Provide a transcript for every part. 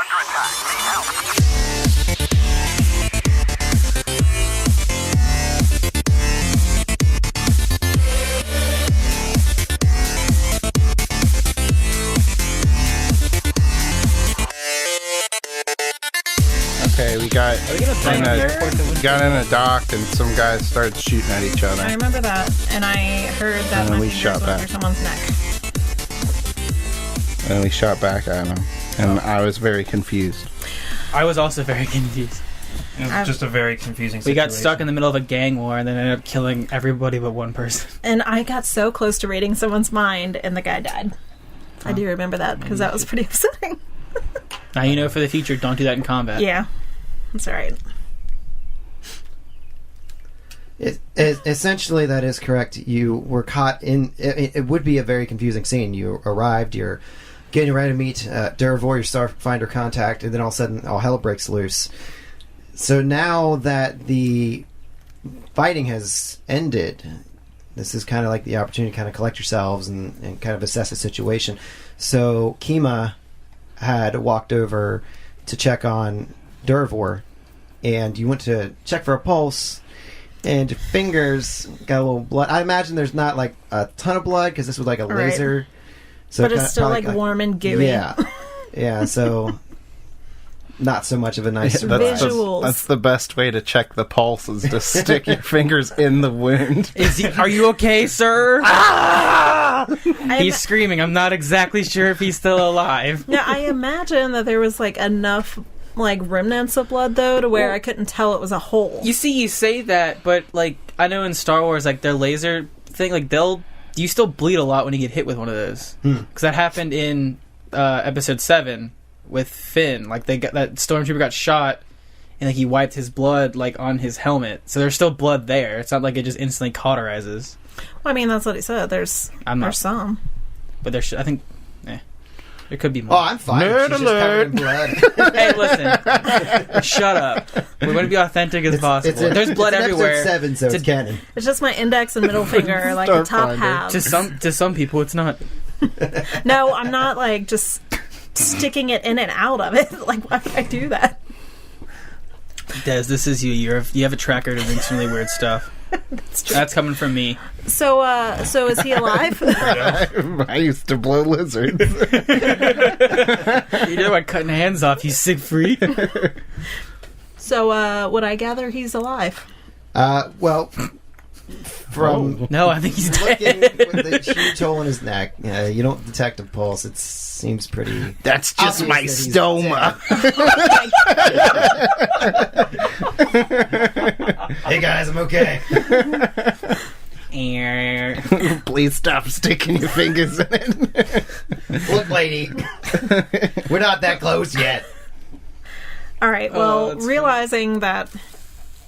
under attack. Need help. Okay, we got in a dock and some guys started shooting at each other. I remember that, and I heard that my fingers went under someone's neck. And we shot back at him, and I was very confused. I was also very confused. It was just a very confusing situation. We got stuck in the middle of a gang war and then ended up killing everybody but one person. And I got so close to reading someone's mind, and the guy died. I do remember that, because that was pretty upsetting. Now you know for the future, don't do that in combat. Yeah, that's alright. Essentially, that is correct. You were caught in... It would be a very confusing scene. You arrived, you're getting ready to meet Durvor, your Starfinder contact, and then all of a sudden, all hell breaks loose. So now that the fighting has ended, this is kind of like the opportunity to kind of collect yourselves and kind of assess the situation. So Kima had walked over to check on Durvor, and you went to check for a pulse, and your fingers got a little blood. I imagine there's not like a ton of blood because this was like a laser. So but it's still like warm and gooey. Yeah. So not so much of a nice visuals. That's the best way to check the pulse, is to stick your fingers in the wound. Are you okay, sir? He's screaming. I'm not exactly sure if he's still alive. Yeah, I imagine that there was like enough like remnants of blood though to where I couldn't tell it was a hole. You see, you say that, but like I know in Star Wars, like their laser thing, like you still bleed a lot when you get hit with one of those. Because that happened in Episode 7 with Finn. Like that stormtrooper got shot, and like he wiped his blood like on his helmet. So there's still blood there. It's not like it just instantly cauterizes. Well, I mean, that's what he said. There's some, but there's there could be more. Oh, I'm fine. Nerd alert! Hey, listen, shut up. We want to be authentic as possible. There's blood everywhere. Episode 7, so it's canon. It's just my index and middle finger, like the top half. To some people, it's not. No, I'm not like just sticking it in and out of it. Like, why would I do that? Des, this is you. You have a tracker to doing some really weird stuff. That's coming from me. So is he alive? I used to blow lizards. You know about cutting hands off, you sick freak. So, would I gather he's alive? Well, from no, I think he's looking dead. with the huge hole in his neck, you don't detect a pulse. It seems pretty... That's just my stoma. Hey guys, I'm okay. Please stop sticking your fingers in it. Look, lady, we're not that close yet. All right. Well, realizing that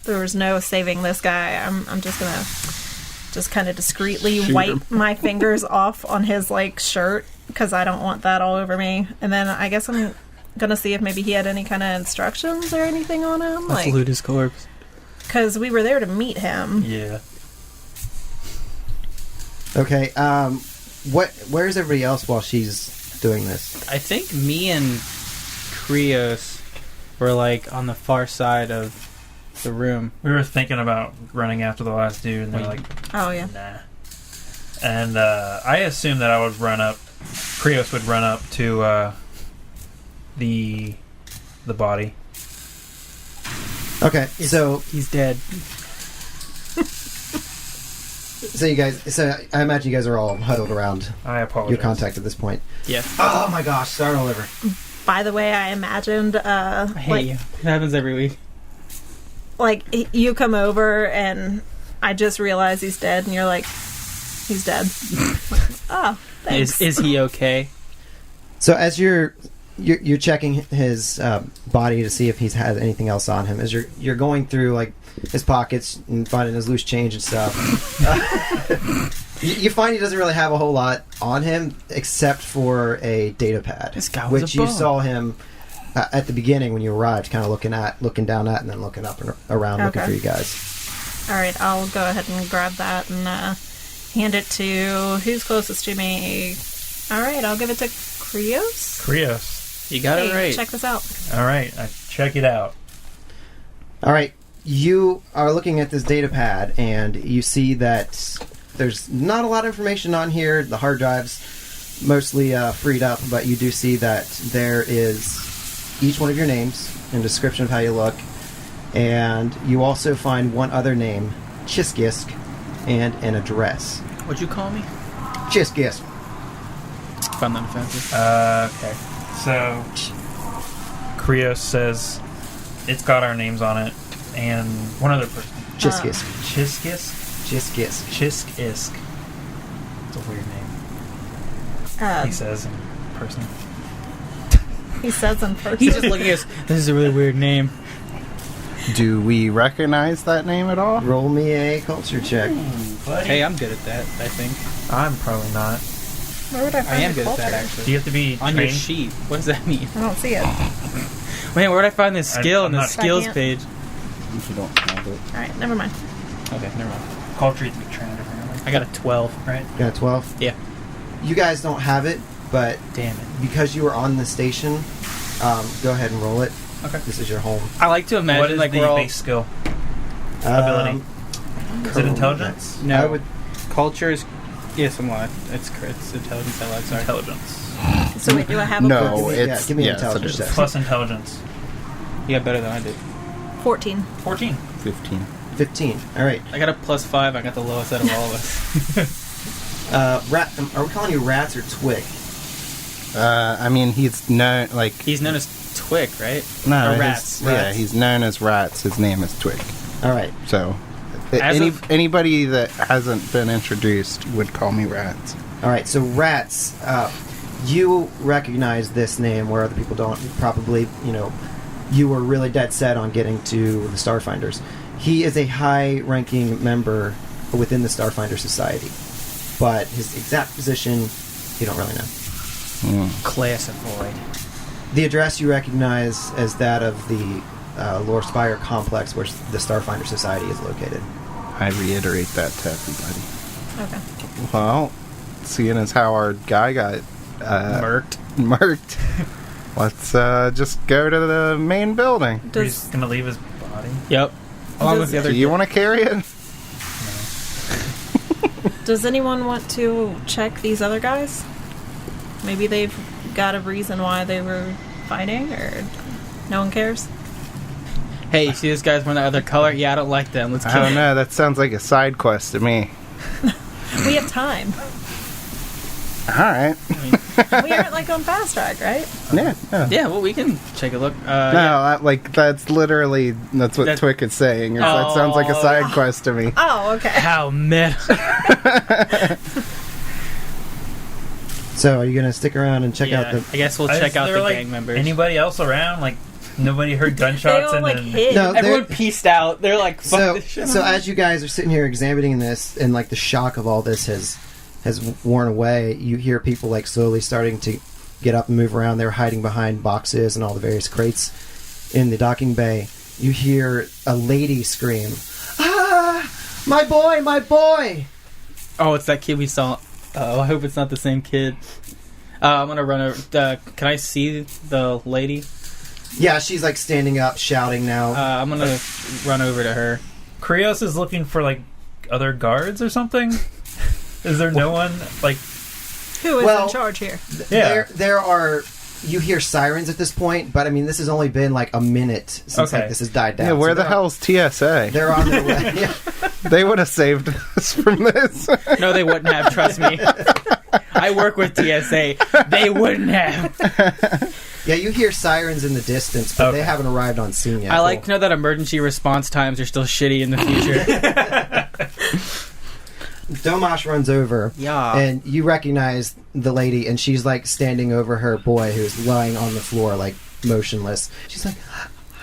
there was no saving this guy, I'm just gonna kind of discreetly wipe my fingers off on his like shirt because I don't want that all over me. And then I guess I'm gonna see if maybe he had any kind of instructions or anything on him. Let's loot his corpse. Because we were there to meet him. Yeah. Okay. Where's everybody else while she's doing this? I think me and Krios were like on the far side of the room. We were thinking about running after the last dude, and they're like, "Oh yeah, nah." And I assumed that I would run up. Krios would run up to the body. Okay, so he's dead. So you guys, I imagine you guys are all huddled around. I apologize. Your contact at this point. Yeah. Oh my gosh, start all over. By the way, I imagined. I hate you. It happens every week. Like you come over and I just realize he's dead, and you're like, he's dead. Oh, thanks. Is he okay? So as you're checking his body to see if he's had anything else on him, as you're going through like his pockets and finding his loose change and stuff, you find he doesn't really have a whole lot on him except for a data pad, this guy was which a bum. you saw him at the beginning when you arrived, kind of looking down at, and then looking up and around, looking for you guys. All right, I'll go ahead and grab that and hand it to who's closest to me. All right, I'll give it to Krios. You got it right. Check this out. All right, check it out. All right, you are looking at this data pad, and you see that there's not a lot of information on here. The hard drive's mostly freed up, but you do see that there is each one of your names and description of how you look, and you also find one other name, Chiskisk, and an address. What'd you call me? Chiskisk. Found that offensive. Okay. So, Krios says it's got our names on it, and one other person. Chiskisk. Chiskisk? Chiskisk. Chiskisk. It's a weird name. He says in person. He says in person. He's just looking at us. This is a really weird name. Do we recognize that name at all? Roll me a culture check. Hey, I'm good at that, I think. I'm probably not. Where would I find I am the good at that, culture? actually. Do you have to be On trained? your sheet. What does that mean? I don't see it. Man, where'd I find this skill I'm in the not- skills Second. page? If you don't have it. Alright, never mind. Okay, never mind. Culture you have to be trained apparently. I got a 12. Right? You got a 12? Yeah. You guys don't have it, but Damn it. because you were on the station, go ahead and roll it. Okay. This is your home. I like to imagine What is like the we're all base skill? Ability? Is it intelligence? No. I would. culture is I'm lying. It's intelligence. I lied. Sorry. Intelligence. So wait, do I have a No, plus? it's give me an yes, it intelligence is. test. Plus intelligence. You got better than I did. 14. 14. 15. 15. All right. I got a +5. I got the lowest out of all of us. Are we calling you Rats or Twig? I mean, he's known, like... He's known as Twick, right? No, Or his- Rats. Yeah, he's known as Rats. His name is Twig. All right. So, As of- anybody that hasn't been introduced would call me Rats. All right. So Rats, you recognize this name where other people don't. Probably, you were really dead set on getting to the Starfinders. He is a high-ranking member within the Starfinder Society, but his exact position, you don't really know. Classified. The address you recognize as that of the Lore Spire complex where the Starfinder Society is located. I reiterate that to everybody. Okay. Well, seeing as how our guy got murked, let's just go to the main building. He's going to leave his body. Yep. Along with the other. Do you want to carry it? Does anyone want to check these other guys? Maybe they've got a reason why they were fighting, or no one cares? Hey, you see this guy's wearing that other color? Yeah, I don't like them. Let's I kill don't him. know. That sounds like a side quest to me. We have time. All right. We aren't like on fast track, right? Yeah. Yeah, well, we can take a look. No, that's literally what That- Twick is saying. That sounds like a side quest to me. Oh, okay. How meta. So, are you going to stick around and check out the... I guess we'll check out the gang members. Anybody else around? Like, nobody heard They gunshots all and like then... hid. No, Everyone pieced out. They're like, fuck So, this shit. so as you guys are sitting here examining this, and like the shock of all this has worn away, you hear people like slowly starting to get up and move around. They're hiding behind boxes and all the various crates in the docking bay. You hear a lady scream, "Ah, my boy, my boy!" Oh, it's that kid we saw. Oh, I hope it's not the same kid. I'm gonna run over. Can I see the lady? Yeah, she's like standing up, shouting now. I'm gonna run over to her. Krios is looking for, like, other guards or something? Is there no one, like... Who is Well, in charge here? Yeah. There are. You hear sirens at this point, but I mean, this has only been like a minute since Okay. like, this has died down. Yeah, where So the they're- hell's TSA? They're on their way. Yeah. They would have saved us from this. No, they wouldn't have. Trust me. I work with TSA. They wouldn't have. Yeah, you hear sirens in the distance, but they Okay. haven't arrived on scene yet. I like to know that emergency response times are still shitty in the future. Domash runs over, Yeah. and you recognize the lady, and she's like standing over her boy who's lying on the floor, like motionless. She's like,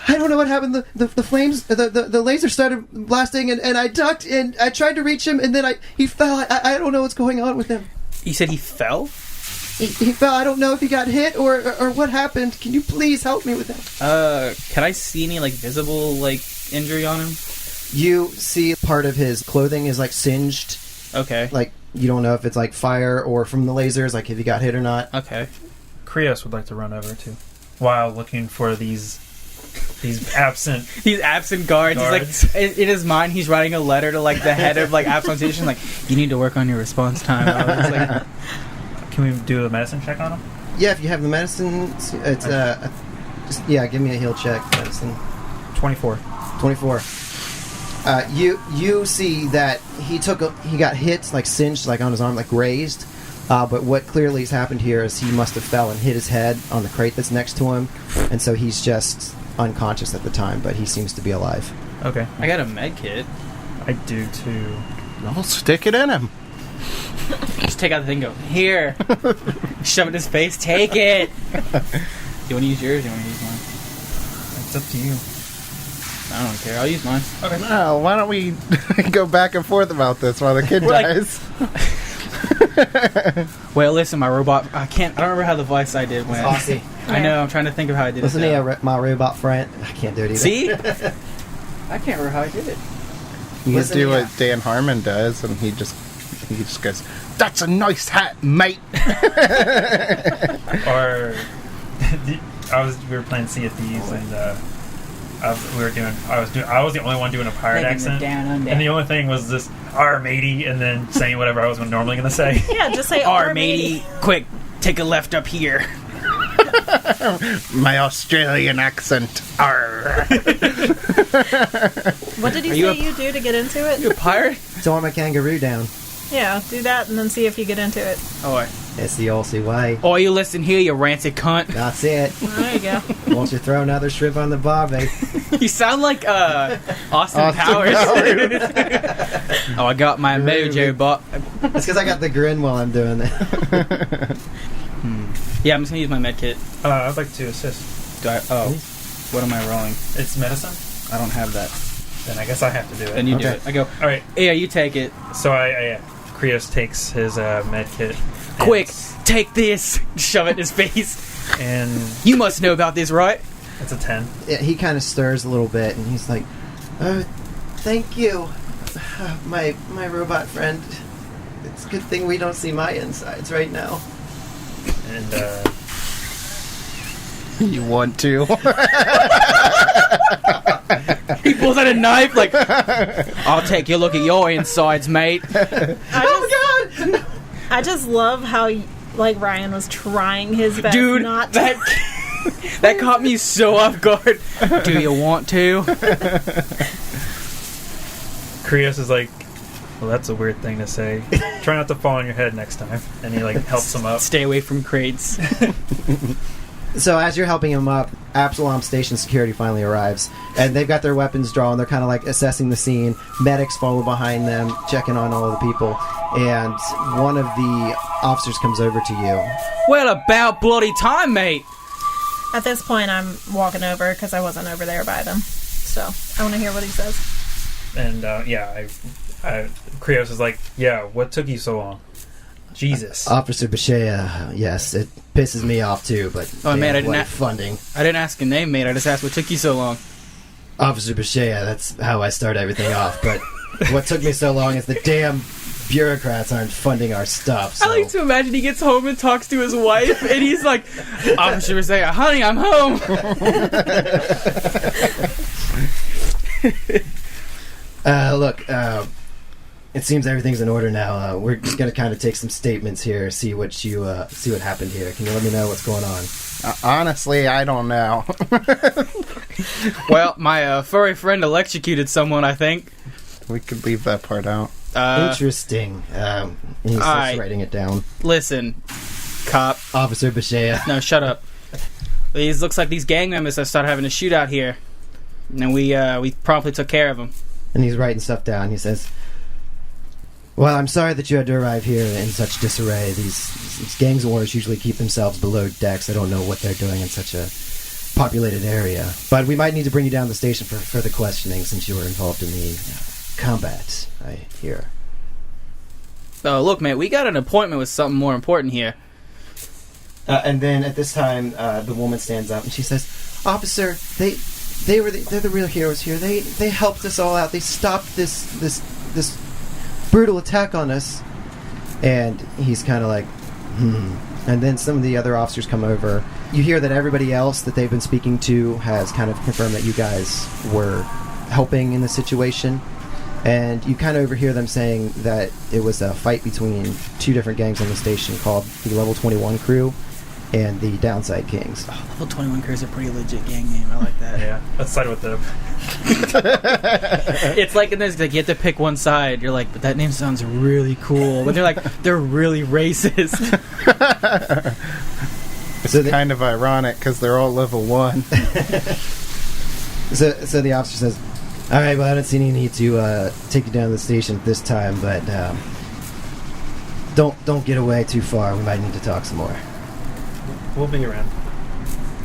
"I don't know what happened. The flames, the laser started blasting, and I ducked, and I tried to reach him, and then he fell. I don't know what's going on with him. You said he fell? He fell. I don't know if he got hit or what happened. Can you please help me with that?" Can I see any, like, visible, like, injury on him? You see part of his clothing is like singed. Okay. Like, you don't know if it's like fire or from the lasers, like if he got hit or not. Okay. Krios would like to run over, too. while looking for these absent guards. He's like, in his mind, he's writing a letter to like the head of like absent station, like, you need to work on your response time. It's like, can we do a medicine check on him? Yeah, if you have the medicine, it's give me a heal check. Medicine. 24. 24. You see that he got hit, like singed, like on his arm, like grazed. But what clearly has happened here is he must have fell and hit his head on the crate that's next to him, and so he's just unconscious at the time, but he seems to be alive. Okay. I got a med kit. I do too. I'll stick it in him. Just take out the thing, go, here. Shove it in his face, take it. You want to use yours or you want to use mine? It's up to you. I don't care, I'll use mine. Okay. Well, why don't we go back and forth about this while the kid dies? Well, listen, my robot, I don't remember how the voice I did went. Aussie. I know, I'm trying to think of how I did Listen it. to my robot friend. I can't do it either. See? I can't remember how I did it. You do what Dan Harmon does, and he just goes, "That's a nice hat, mate." Or we were playing Sea of Thieves, and I was the only one doing a pirate accent, and the only thing was this "R matey" and then saying whatever I was normally going to say. Yeah, just say R matey. Quick, take a left up here. My Australian accent. Arr. What did you say you do to get into it? You a pirate? Throwing my kangaroo down. Yeah, do that and then see if you get into it. Oh, It's the Aussie way. oh, you listen here, you rancid cunt. That's it. There you go. Won't you throw another shrimp on the barbie? You sound like Austin Powers. Oh, I got my mojo, but It's because I got the grin while I'm doing that. yeah, I'm just gonna use my med kit. I'd like to assist. What am I rolling? It's medicine? I don't have that. Then I guess I have to do it. Then you do Okay. it. I go, Alright, yeah, you take it. so Krios takes his med kit. Quick, take this. Shove it in his face. And You must know about this, right? it's a 10. Yeah, he kind of stirs a little bit, and he's like, thank you, my robot friend. It's a good thing we don't see my insides right now. And You want to? He pulls out a knife, like, I'll take a look at your insides, mate. I just love how like Ryan was trying his best Dude, not to. that caught me so off guard. Do you want to? Krios is like, well, that's a weird thing to say. Try not to fall on your head next time. And he like helps him up. Stay away from crates. So as you're helping him up, Absalom Station security finally arrives, and they've got their weapons drawn. They're kind of like assessing the scene. Medics follow behind them, checking on all of the people, and one of the officers comes over to you. Well, about bloody time, mate. At this point, I'm walking over because I wasn't over there by them. So I want to hear what he says. And Krios is like, yeah, what took you so long? Jesus. Officer Bashea, yes, it pisses me off too, but Oh, man, I didn't what funding. I didn't ask a name, mate. I just asked what took you so long. Officer Bashea, that's how I start everything off, but what took me so long is the damn bureaucrats aren't funding our stuff. So. I like to imagine he gets home and talks to his wife, and he's like, Officer Bashea, honey, I'm home. Look, it seems everything's in order now. We're just gonna kind of take some statements here, see what happened here. Can you let me know what's going on? Honestly, I don't know. Well, my furry friend electrocuted someone, I think. We could leave that part out. Interesting. He starts writing it down. Listen, cop. Officer Bashea. No, shut up. Looks like these gang members have started having a shootout here. And we promptly took care of them. And he's writing stuff down. He says, well, I'm sorry that you had to arrive here in such disarray. These gangs of wars usually keep themselves below decks. I don't know what they're doing in such a populated area. But we might need to bring you down to the station for further questioning since you were involved in the combat, I hear. Oh, look, man, we got an appointment with something more important here. And then at this time, the woman stands up and she says, Officer, they're the real heroes here. They helped us all out. They stopped this brutal attack on us. And he's kind of like, And then some of the other officers come over, you hear that everybody else that they've been speaking to has kind of confirmed that you guys were helping in the situation. And you kind of overhear them saying that it was a fight between two different gangs on the station called the Level 21 Crew and the Downside Kings. Oh, Level 21 Crew is a pretty legit gang name. I like that. Yeah, let's side with them. It's like in this, like you have to pick one side. You're like, but that name sounds really cool. But they're like, they're really racist. It's kind of ironic because they're all level 1. So the officer says, "All right, well, I don't see any need to take you down to the station this time, but don't get away too far. We might need to talk some more." We'll be around.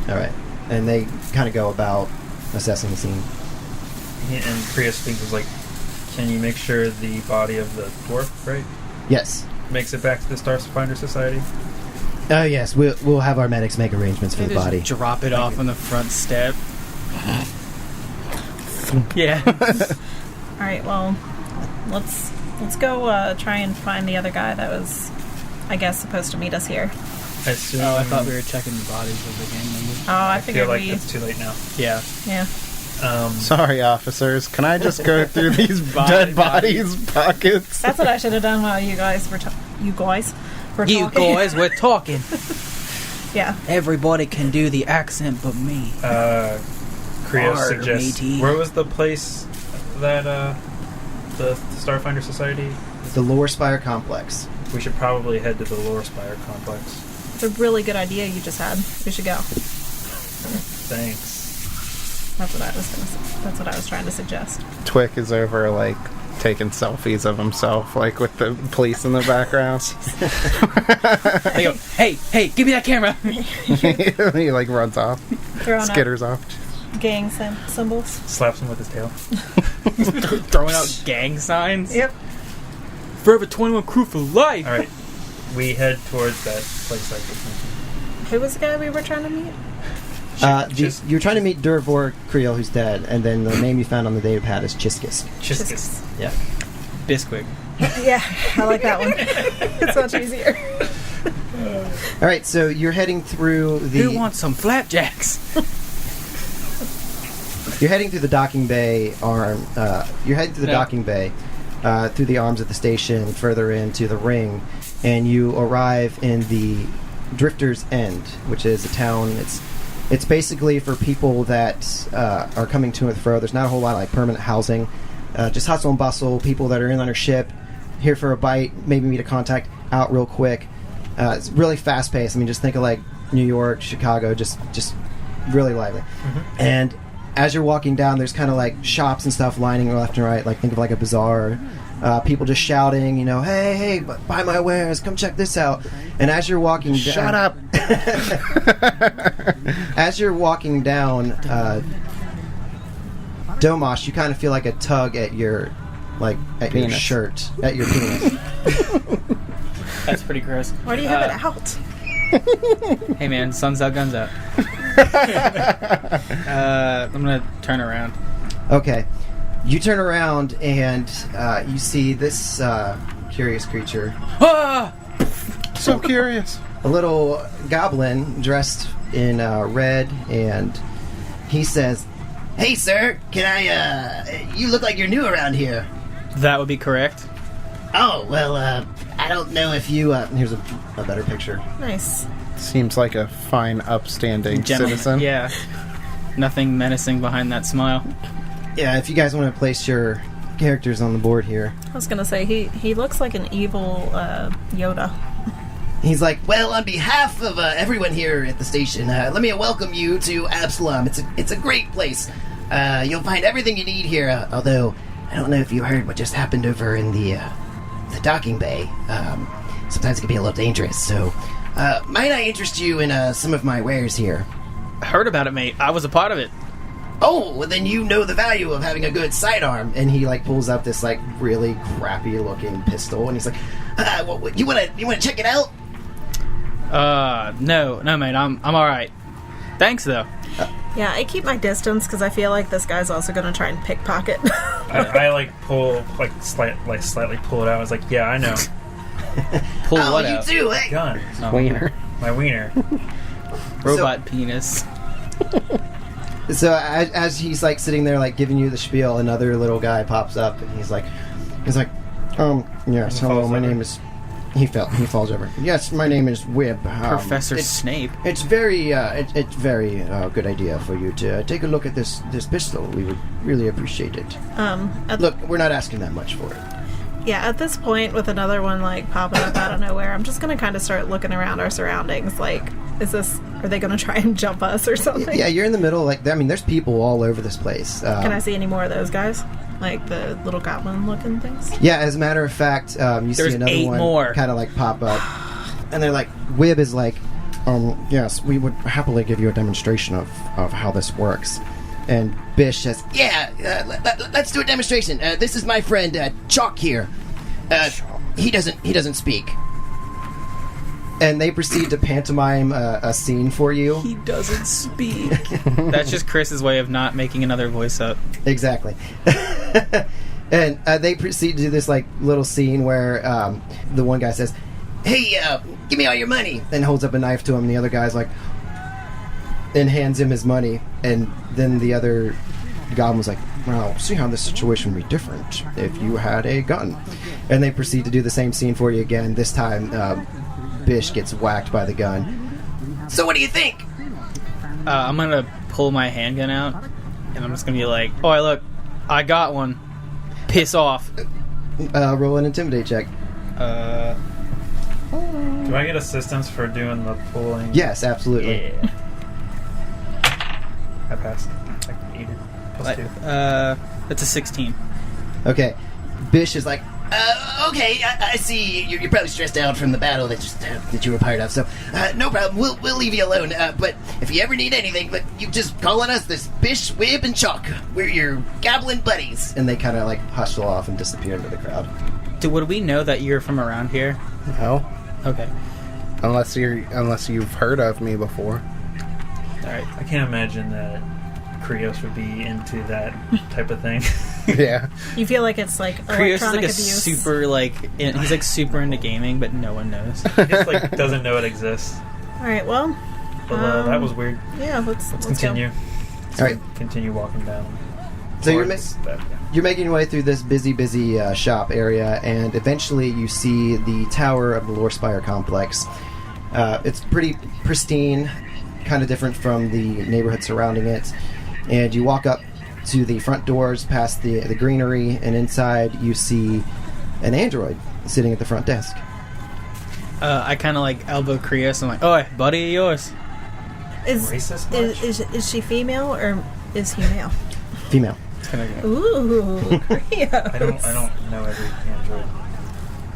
All right, and they kind of go about assessing the scene. And Prius thinks was like, "Can you make sure the body of the dwarf, right, Yes. makes it back to the Starfinder Society?" Oh yes, we'll have our medics make arrangements for the Just body. Drop it off on the front step. Yeah. All right, well, let's go try and find the other guy that was, I guess, supposed to meet us here. I assume, Oh, I thought we were checking the bodies of the gang members. Oh, I I feel figured like we. it's too late now. Yeah. Yeah. Sorry, officers. Can I just go through these dead bodies' pockets? That's what I should have done while you guys were talking. You guys, we're talking. Yeah. Everybody can do the accent but me. Krios Arr, suggests. matey. Where was the place that the Starfinder Society? The Lower Spire Complex. We should probably head to the Lower Spire complex. It's a really good idea you just had. We should go. Thanks. That's what I was gonna say. That's what I was trying to suggest. Twick is over, like, taking selfies of himself, like, with the police in the background. They go, hey, give me that camera. He, like, runs off. Throwing Skitters off. up gang symbols. Slaps him with his tail. Throwing out gang signs. Yep. Forever 21 Crew for life. All right, we head towards that place I just mentioned. Who was the guy we were trying to meet? You're trying to meet Durvor Creel, who's dead, and then the name you found on the data pad is Chiskisk. Chiskisk. Yeah. Bisquick. Yeah, I like that one. It's much easier. All right, so you're heading through the. Who wants some flapjacks? You're heading through the docking bay arm. You're heading through the docking bay, through the arms of the station, further into the ring, and you arrive in the Drifter's End, which is a town. It's basically for people that are coming to and fro. There's not a whole lot of like permanent housing, just hustle and bustle. People that are in on a ship, here for a bite, maybe meet a contact, out real quick. It's really fast paced. I mean, just think of like New York, Chicago, just really lively. Mm-hmm. And as you're walking down, there's kind of like shops and stuff lining left and right. Like think of like a bazaar. People just shouting, you know, hey, buy my wares, come check this out. And as you're walking down, Shut up. as you're walking down, Domosh, you kind of feel like a tug at your, like at penis. your shirt, at your penis. That's pretty gross. Why do you have it out? Hey man, sun's out, guns out. I'm gonna turn around. Okay. You turn around and you see this curious creature. Ah! So curious. A little goblin dressed in red, and he says, "Hey, sir, can I, you look like you're new around here." That would be correct. Oh, well, I don't know if you, here's a better picture. Nice. Seems like a fine, upstanding Gentleman. citizen. Yeah. Nothing menacing behind that smile. Yeah, if you guys want to place your characters on the board here. I was gonna say he looks like an evil Yoda. He's like, well, on behalf of everyone here at the station, let me welcome you to Absalom. It's a great place. You'll find everything you need here, although I don't know if you heard what just happened over in the docking bay. Sometimes it can be a little dangerous, so might I interest you in some of my wares here? I heard about it, mate. I was a part of it. Oh, well then you know the value of having a good sidearm. And he like pulls up this like really crappy looking pistol, and he's like, you wanna check it out? No, mate. I'm all right. Thanks, though. Yeah, I keep my distance because I feel like this guy's also gonna try and pickpocket. I like pull slightly pull it out. I was like, yeah, I know. Pull what out? You do, hey? Gun. Wiener. My wiener. Robot penis. So as he's like sitting there like giving you the spiel, another little guy pops up and he's like, yes, hello, my name is. He falls over. Yes, my name is Wib. Professor Snape. It's very good idea for you to take a look at this pistol. We would really appreciate it. Look, we're not asking that much for it. Yeah, at this point, with another one like popping up out of nowhere, I'm just gonna kind of start looking around our surroundings. Like, are they gonna try and jump us or something? Yeah, you're in the middle. Like, I mean, there's people all over this place. Can I see any more of those guys? Like the little goblin-looking things? Yeah, as a matter of fact, you see another one kind of like pop up, and they're like, Wib is like, yes, we would happily give you a demonstration of how this works. And Bish says, let's do a demonstration. This is my friend Chalk here. He doesn't speak. And they proceed to pantomime a scene for you. He doesn't speak. That's just Chris's way of not making another voice up. Exactly. And they proceed to do this like little scene where the one guy says, "Hey, give me all your money," and holds up a knife to him. And the other guy's like, and hands him his money. And then the other goblin was like, "Well, see how this situation would be different if you had a gun." And they proceed to do the same scene for you again. This time, Bish gets whacked by the gun. So what do you think? I'm gonna pull my handgun out, and I'm just gonna be like, "Oh, look, I got one. Piss off." Roll an intimidate check. Do I get assistance for doing the pulling? Yes, absolutely. Yeah. I passed. I needed +2. That's a 16. Okay. Bish is like, okay, I see you're probably stressed out from the battle that you were part of, so no problem, we'll leave you alone, but if you ever need anything, but you just call on us, this Bish, Wib, and Chalk. We're your goblin buddies. And they kind of like hustle off and disappear into the crowd. Would we know that you're from around here? No. Okay. Unless you've heard of me before. Alright. I can't imagine that Krios would be into that type of thing. Yeah. You feel like it's like Krios is like electronic a abuse. super he's like super into gaming, but no one knows. He just like doesn't know it exists. Alright, well. But that was weird. Yeah, let's continue. Go. All right. Continue walking down. So you're making your way through this busy shop area, and eventually you see the tower of the Lore Spire complex. It's pretty pristine, kind of different from the neighborhood surrounding it. And you walk up to the front doors, past the greenery, and inside you see an android sitting at the front desk. I kind of like elbow Krios. I'm like, "Oh, buddy of yours." Is she female or is he male? Female. Ooh, Krios. I don't know every android.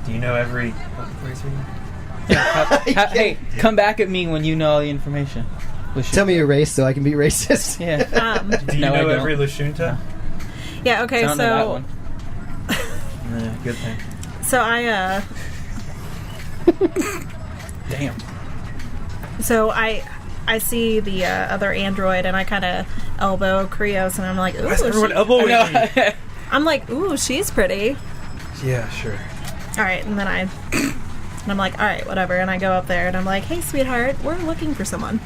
Do you know every? What race are you? Yeah, hey, come back at me when you know all the information. Tell me your race so I can be racist. Yeah. Do you know every Lashunta? No. Yeah. Okay. I don't know that one. Nah, good thing. So I Damn. So I see the other android and I kind of elbow Krios and I'm like, ooh, everyone elbowing me? I'm like, ooh, she's pretty. Yeah, sure. All right, and then I'm like, all right, whatever, and I go up there and I'm like, hey, sweetheart, we're looking for someone.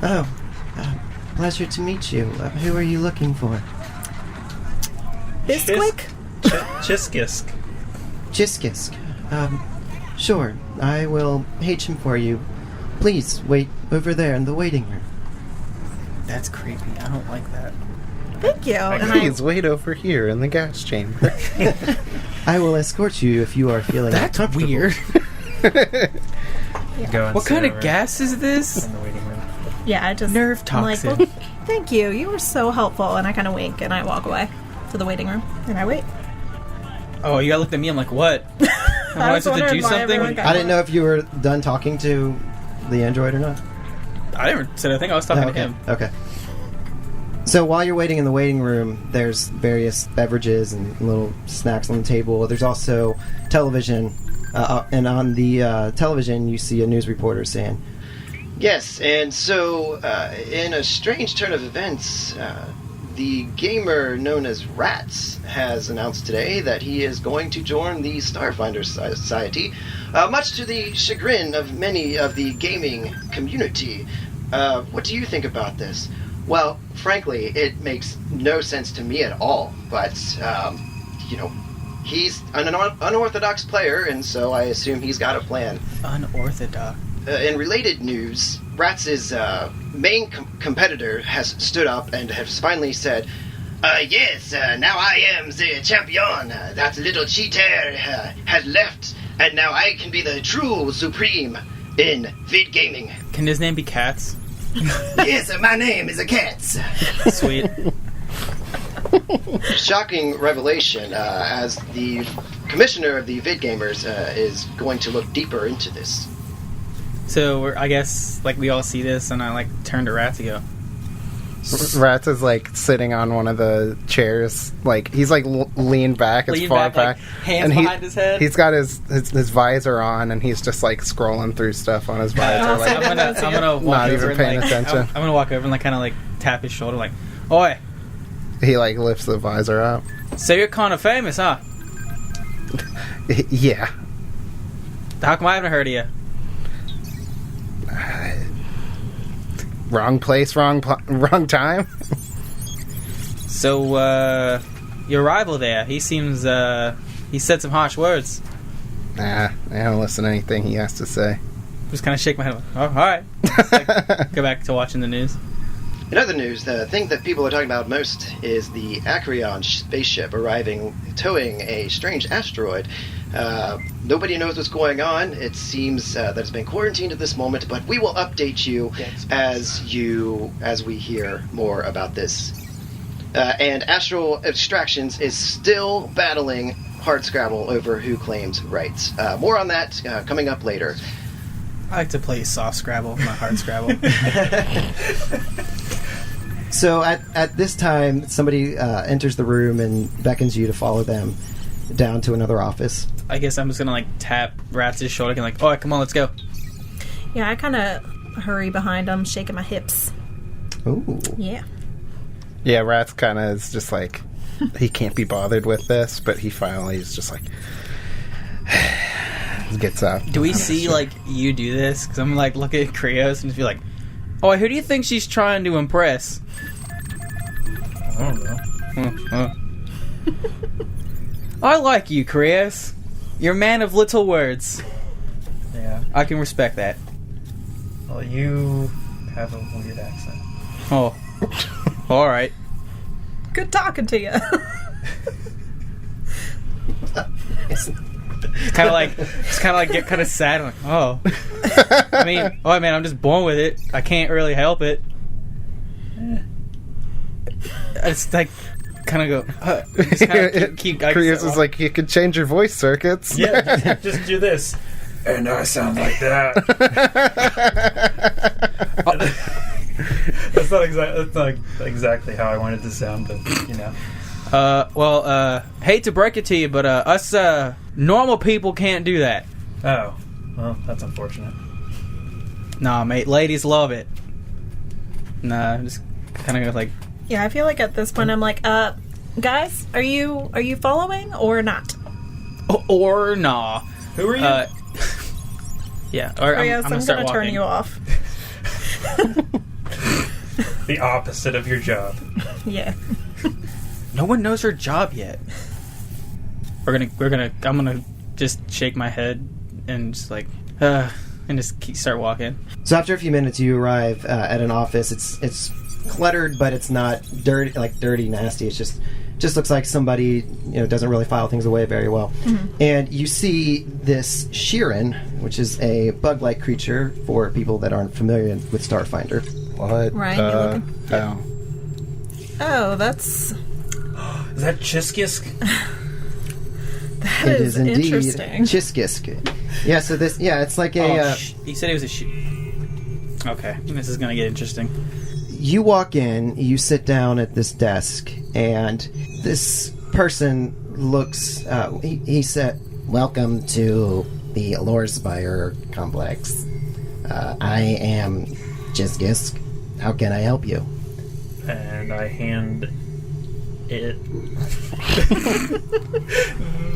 Oh, pleasure to meet you. Who are you looking for? Bisquick? Chiskisk. Chiskisk. Sure, I will H him for you. Please, wait over there in the waiting room. That's creepy. I don't like that. Thank you. And Please wait over here in the gas chamber. I will escort you if you are feeling That's uncomfortable. weird. Go What kind of gas is this? in the waiting room? Yeah, I just... Nerve I'm like, toxin. well, thank you. You were so helpful. And I kind of wink and I walk away to the waiting room. And I wait. Oh, you gotta look at me. I'm like, what? Am I was supposed to wondering do why something? everyone got- I didn't know if you were done talking to the android or not. I never said a thing. I was talking to him. Okay. So while you're waiting in the waiting room, there's various beverages and little snacks on the table. There's also television, and on the television you see a news reporter saying, "Yes, and so in a strange turn of events, the gamer known as Rats has announced today that he is going to join the Starfinder Society, much to the chagrin of many of the gaming community. What do you think about this? Well, frankly, it makes no sense to me at all, but, he's an unorthodox player, and so I assume he's got a plan. Unorthodox? In related news, Ratz's main competitor has stood up and has finally said, yes, now I am the champion. That little cheater has left, and now I can be the true supreme in vid gaming. Can his name be Cats? Yes, my name is a Cats. Sweet. Shocking revelation, as the commissioner of the vid gamers is going to look deeper into this. So I guess we all see this, and I turn to Rats and go. Rats is sitting on one of the chairs, he's leaned back as far back, hands behind his head. He's got his visor on, and he's just scrolling through stuff on his visor. I'm gonna walk not over even paying attention. I'm gonna walk over and kind of tap his shoulder, "Oi!" He lifts the visor up. So you're kind of famous, huh? Yeah. How come I haven't heard of you? Wrong place, wrong time. So, your rival there, he seems, he said some harsh words. Nah, I haven't listened to anything he has to say. Just kind of shake my head. Oh, alright. Go back to watching the news. In other news, the thing that people are talking about most is the Acreon spaceship arriving, towing a strange asteroid. Nobody knows what's going on. It seems that it's been quarantined at this moment, but we will update you as we hear more about this. And Astral Extractions is still battling hardscrabble over who claims rights. More on that coming up later. I like to play soft Scrabble, not hard Scrabble. So at this time, somebody enters the room and beckons you to follow them down to another office. I guess I'm just gonna tap Rats' shoulder and oh, come on, let's go. Yeah, I kind of hurry behind him, shaking my hips. Ooh. Yeah. Yeah, Rats kind of is just he can't be bothered with this, but he finally is just gets up. Do we see you do this? Because I'm look at Krios and just be oh, who do you think she's trying to impress? I don't know. I like you, Krios. You're a man of little words. Yeah. I can respect that. Well, you have a weird accent. Oh. Alright. Good talking to you. It's kind of get kind of sad. I'm oh. I mean, oh man, I'm just born with it. I can't really help it. It's kind of go. Just keep. Krios is you could change your voice circuits. Yeah, just do this. And I sound like that. That's not exactly how I wanted to sound, but you know. Hate to break it to you, but us normal people can't do that. Oh, well, that's unfortunate. Nah, mate, ladies love it. Nah, just kind of go Yeah, I feel at this point I'm guys, are you following or not? Or nah. Who are you? Yeah, or I'm gonna turn you off. The opposite of your job. Yeah. No one knows her job yet. I'm gonna just shake my head and just and just start walking. So after a few minutes, you arrive at an office. It's cluttered, but it's not dirty, nasty. It's just looks like somebody doesn't really file things away very well. Mm-hmm. And you see this Sheeran, which is a bug-like creature for people that aren't familiar with Starfinder. What? Right. Oh. Oh, that's. Is that Chiskisk? That it is indeed interesting. Chiskisk. Yeah, so this, it's like a... he said it was a Okay, this is going to get interesting. You walk in, you sit down at this desk, and this person looks... he said, "Welcome to the Lorespire complex. I am Chiskisk. How can I help you?" And I hand it.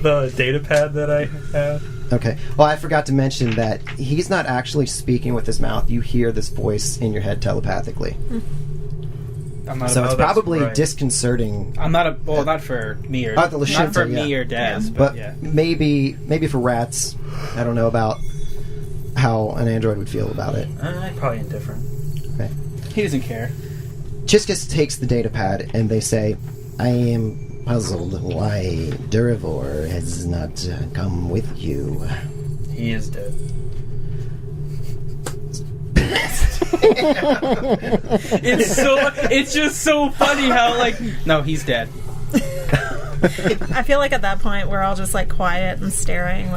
The data pad that I have. Okay. Well, I forgot to mention that he's not actually speaking with his mouth. You hear this voice in your head telepathically. So it's probably disconcerting. I'm not not for me or not for me or Daz, but maybe for rats. I don't know about how an android would feel about it. Probably indifferent. Okay. He doesn't care. Chiskisk takes the data pad and they say, "I am puzzled why Durivor has not come with you." He is dead. It's just so funny how no, he's dead. I feel like at that point we're all just quiet and staring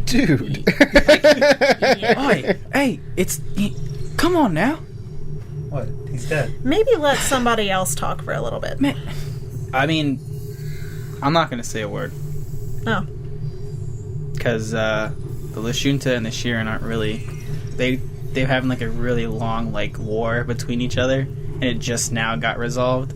dude. Hey, come on now. What? He's dead. Maybe let somebody else talk for a little bit. I mean, I'm not gonna say a word. Oh. Because the Lashunta and the Sheeran aren't really... They're having a really long war between each other, and it just now got resolved.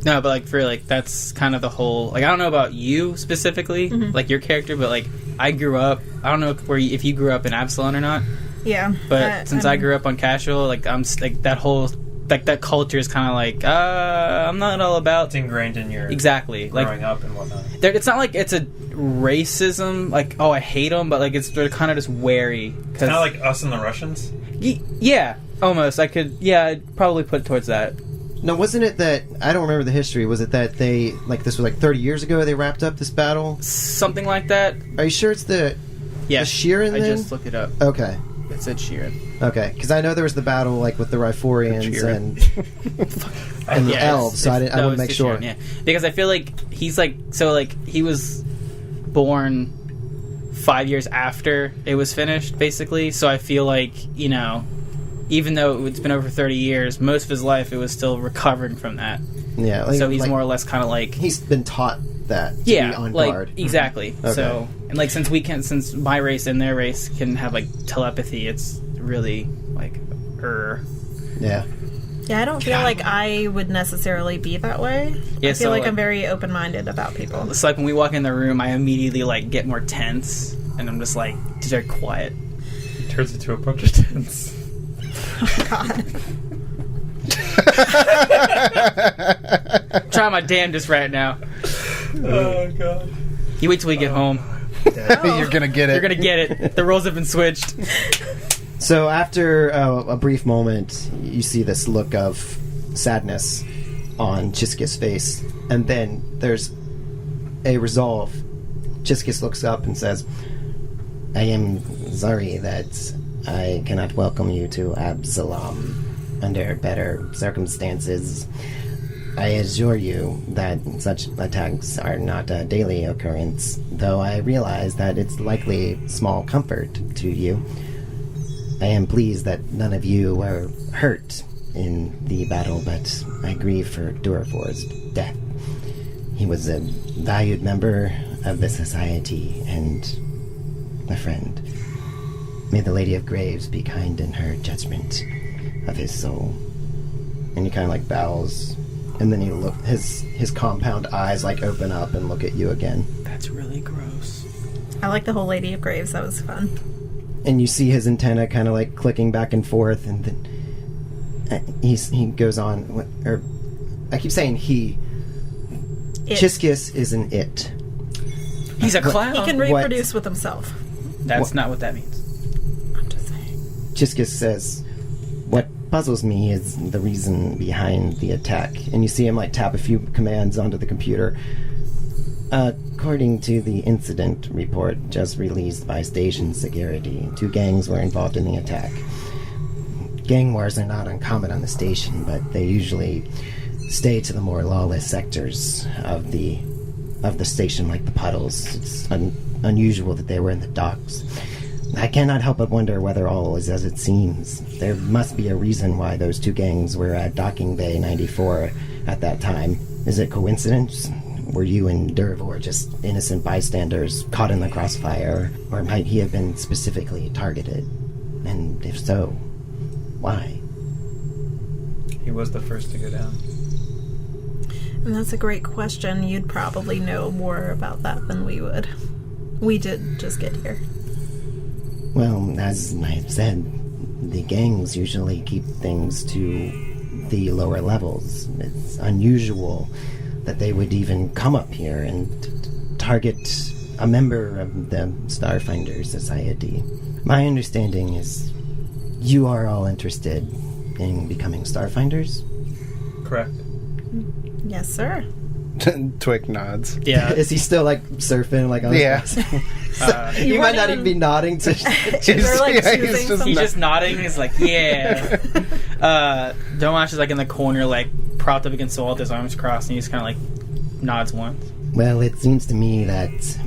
No, but that's kind of the whole... I don't know about you specifically, your character, but I grew up... I don't know if you grew up in Absalon or not. Yeah. But since I grew up on Casual, I'm that whole... that culture is kind of I'm not all about... It's ingrained in your... Exactly. Growing up and whatnot. It's not it's a racism, oh, I hate them, but they're kind of just wary. It's kind of like us and the Russians? Yeah, almost. I'd probably put it towards that. No, wasn't it that... I don't remember the history. Was it that they... this was 30 years ago they wrapped up this battle? Something like that. Are you sure it's the... Yeah. The Sheeran then? I just looked it up. Okay. It said Sheeran. Okay, because I know there was the battle with the Riforians and the elves, so I want to make sure. Sheeran, yeah, because I feel he's he was born 5 years after it was finished, basically. So I feel even though it's been over 30 years, most of his life it was still recovering from that. Yeah, so he's more or less kind of he's been taught that to be on guard. Exactly. Okay. So and since my race and their race can have telepathy, it's really Yeah. Yeah, I don't feel like I would necessarily be that way. Yeah, I feel I'm very open-minded about people. It's when we walk in the room, I immediately get more tense, and I'm just very quiet. He turns into a bunch of tense. Oh, God. Try my damnedest right now. Oh, God. You wait till we get home. You're gonna get it. You're gonna get it. The roles have been switched. So after a brief moment, you see this look of sadness on Chiskisk's face, and then there's a resolve. Chiskisk looks up and says, "I am sorry that I cannot welcome you to Absalom under better circumstances. I assure you that such attacks are not a daily occurrence, though I realize that it's likely small comfort to you. I am pleased that none of you were hurt in the battle, but I grieve for Durivor's death. He was a valued member of the society and a friend. May the Lady of Graves be kind in her judgment of his soul." And he kind of bows, and then his compound eyes open up and look at you again. That's really gross. I like the whole Lady of Graves. That was fun. And you see his antenna kind of clicking back and forth, and then he goes on. Or I keep saying he. Chiskisk is an it. He's a clown. He can reproduce with himself. That's not what that means. I'm just saying. Chiskisk says, "What puzzles me is the reason behind the attack." And you see him tap a few commands onto the computer. According to the incident report just released by station security, 2 gangs were involved in the attack. Gang wars are not uncommon on the station, but they usually stay to the more lawless sectors of the station, like the puddles. It's unusual that they were in the docks. I cannot help but wonder whether all is as it seems. There must be a reason why those 2 gangs were at Docking Bay 94 at that time. Is it coincidence? Were you and Durivor just innocent bystanders caught in the crossfire? Or might he have been specifically targeted? And if so, why? He was the first to go down. And that's a great question. You'd probably know more about that than we would. We did just get here. Well, as I've said, the gangs usually keep things to the lower levels. It's unusual that they would even come up here and target a member of the Starfinder Society. My understanding is you are all interested in becoming Starfinders? Correct. Yes, sir. Twig nods. Yeah. Is he still like surfing like on his you might not even be nodding to They're like choosing something. He's just nodding. He's like, yeah. Domash is like in the corner, like propped up against the wall with his arms crossed, and he just kind of like nods once. Well, it seems to me that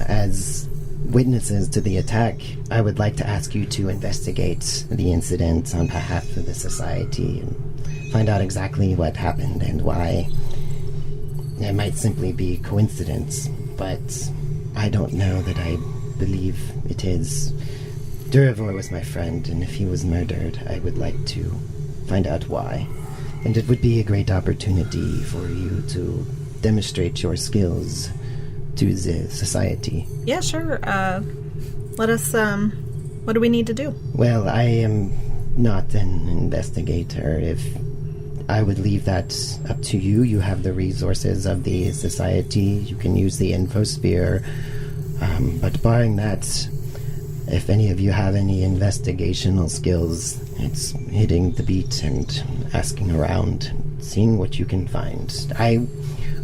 as witnesses to the attack, I would like to ask you to investigate the incident on behalf of the society and find out exactly what happened and why. It might simply be coincidence, but I don't know that I believe it is. Durivor was my friend, and if he was murdered, I would like to find out why. And it would be a great opportunity for you to demonstrate your skills to the society. Yeah, sure. Let us, what do we need to do? Well, I am not an investigator. If I would leave that up to you. You have the resources of the society. You can use the infosphere. But barring that, if any of you have any investigational skills, it's hitting the beat and asking around, seeing what you can find. I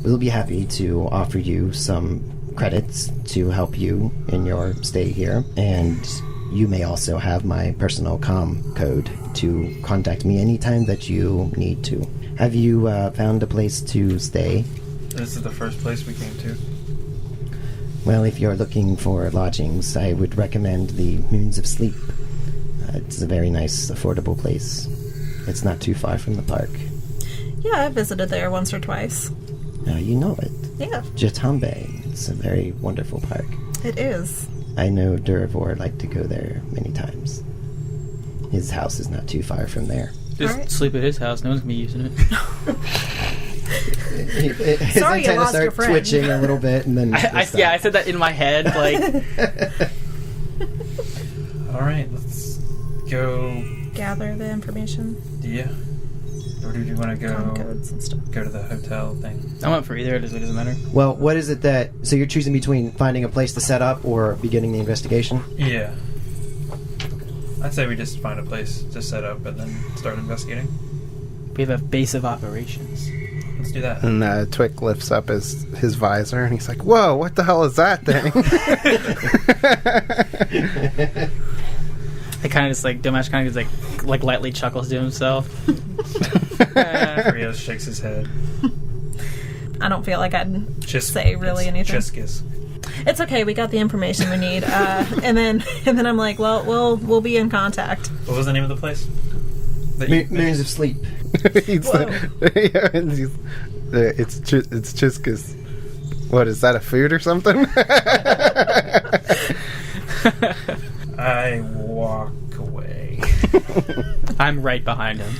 will be happy to offer you some credits to help you in your stay here, and you may also have my personal comm code to contact me anytime that you need to. Have you found a place to stay? This is the first place we came to. Well, if you're looking for lodgings, I would recommend the Moons of Sleep. It's a very nice, affordable place. It's not too far from the park. Yeah, I visited there once or twice. You know it. Yeah. Jatambe. It's a very wonderful park. It is. I know Durivor liked to go there many times. His house is not too far from there. Just sleep at his house. No one's gonna be using it. His Sorry, you antennas lost your start friend. twitching a little bit, and then I said that in my head. Like, All right, let's go. Gather the information, Yeah. Or do you want to comm go codes and stuff. to the hotel thing? I'm up for either. It doesn't matter. Well, what is it that... So you're choosing between finding a place to set up or beginning the investigation? Yeah. I'd say we just find a place to set up and then start investigating. We have a base of operations. Let's do that. And Twick lifts up his visor, and he's like, "Whoa, what the hell is that thing?" I kind of just like Domash kind of just like lightly chuckles to himself. Rios shakes his head. I don't feel like I'd say really anything. Chiskisk. It's okay. We got the information we need. And then I'm like, well, we'll be in contact. What was the name of the place? Moons of Sleep. It's Chiskisk. What is that? A food or something? I walk away. I'm right behind him.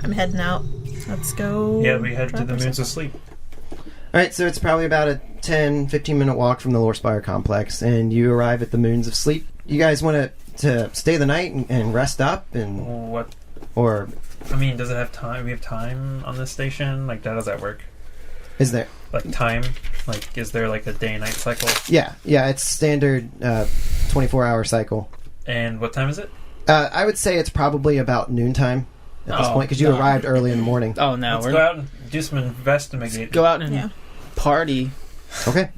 I'm heading out. Let's go. Yeah, we head to the drive Moons of ourselves. Sleep. Alright, so it's probably about a 10-15 minute walk from the Lorespire complex, and you arrive at the Moons of Sleep. You guys want to stay the night and rest up? And What? or I mean, does it have time? We have time on this station? Like, how does that work? is there... Like, time? Like, is there, like, a day-night cycle? Yeah, it's standard 24-hour cycle. And what time is it? I would say it's probably about noontime at this Oh, point, because you no. arrived early in the morning. Oh no, Let's we're go out and do some investigating. go out and Yeah. party. Okay.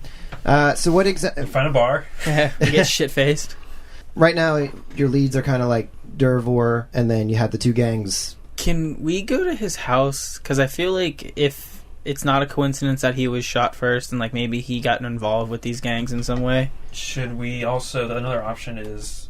So what exactly... Find a bar. We get shit faced. Right now, your leads are kind of like Durivor, and then you have the two gangs. Can we go to his house? Because I feel like if it's not a coincidence that he was shot first, and like maybe he got involved with these gangs in some way. Should we also... Another option is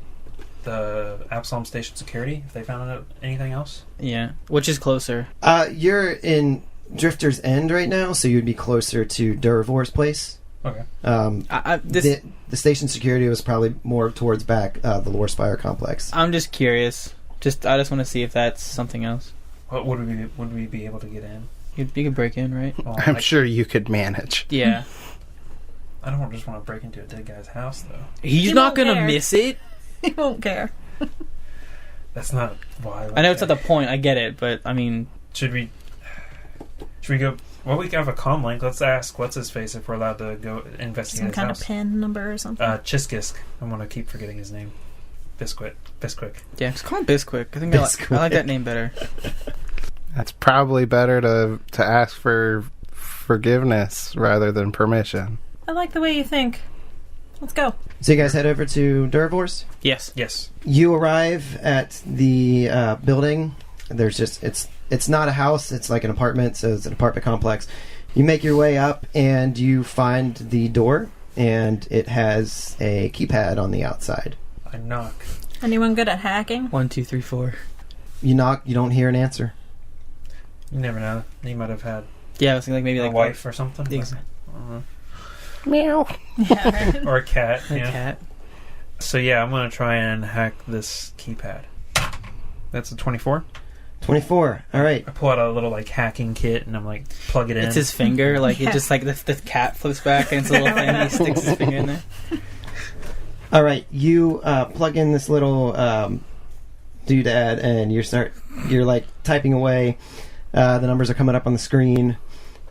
the Absalom Station security, if they found out anything else. Yeah, which is closer. You're in Drifter's End right now, so you'd be closer to Durivor's place. Okay. The station security was probably more towards back the Lorespire complex. I'm just curious. I just want to see if that's something else. What would we be able to get in? You could break in, right? Well, I'm sure you could manage. Yeah. I don't just want to break into a dead guy's house, though. He's He not won't gonna care. miss it. He won't care. That's not why. I know it's not the point. I get it, but I mean, Should we go? Well, we have a comm link. Let's ask what's his face if we're allowed to go investigate Some his kind house. of pin number or something. Chiskisk. I'm gonna keep forgetting his name. Bisquick. yeah, just call him Bisquick. I think Bisquick. I like that name better. That's probably better to ask for forgiveness rather than permission. I like the way you think. Let's go. So you guys head over to Durvor's. Yes. Yes. You arrive at the building. There's just it's not a house. It's like an apartment. So it's an apartment complex. You make your way up and you find the door, and it has a keypad on the outside. I knock. Anyone good at hacking? 1, 2, 3, 4. You knock. You don't hear an answer. You never know. He might have had Yeah, I was thinking like maybe a like wife or something. Exactly. Meow. Yeah, right. Or a cat. a Yeah. cat. So yeah, I'm gonna try and hack this keypad. That's a 24. 24. All right. I pull out a little like hacking kit and I'm like plug it in. It's his finger. Like Yeah. it just like the cat flips back and it's a little thing. He sticks his finger in there. All right. You plug in this little doodad, and you're like typing away. The numbers are coming up on the screen,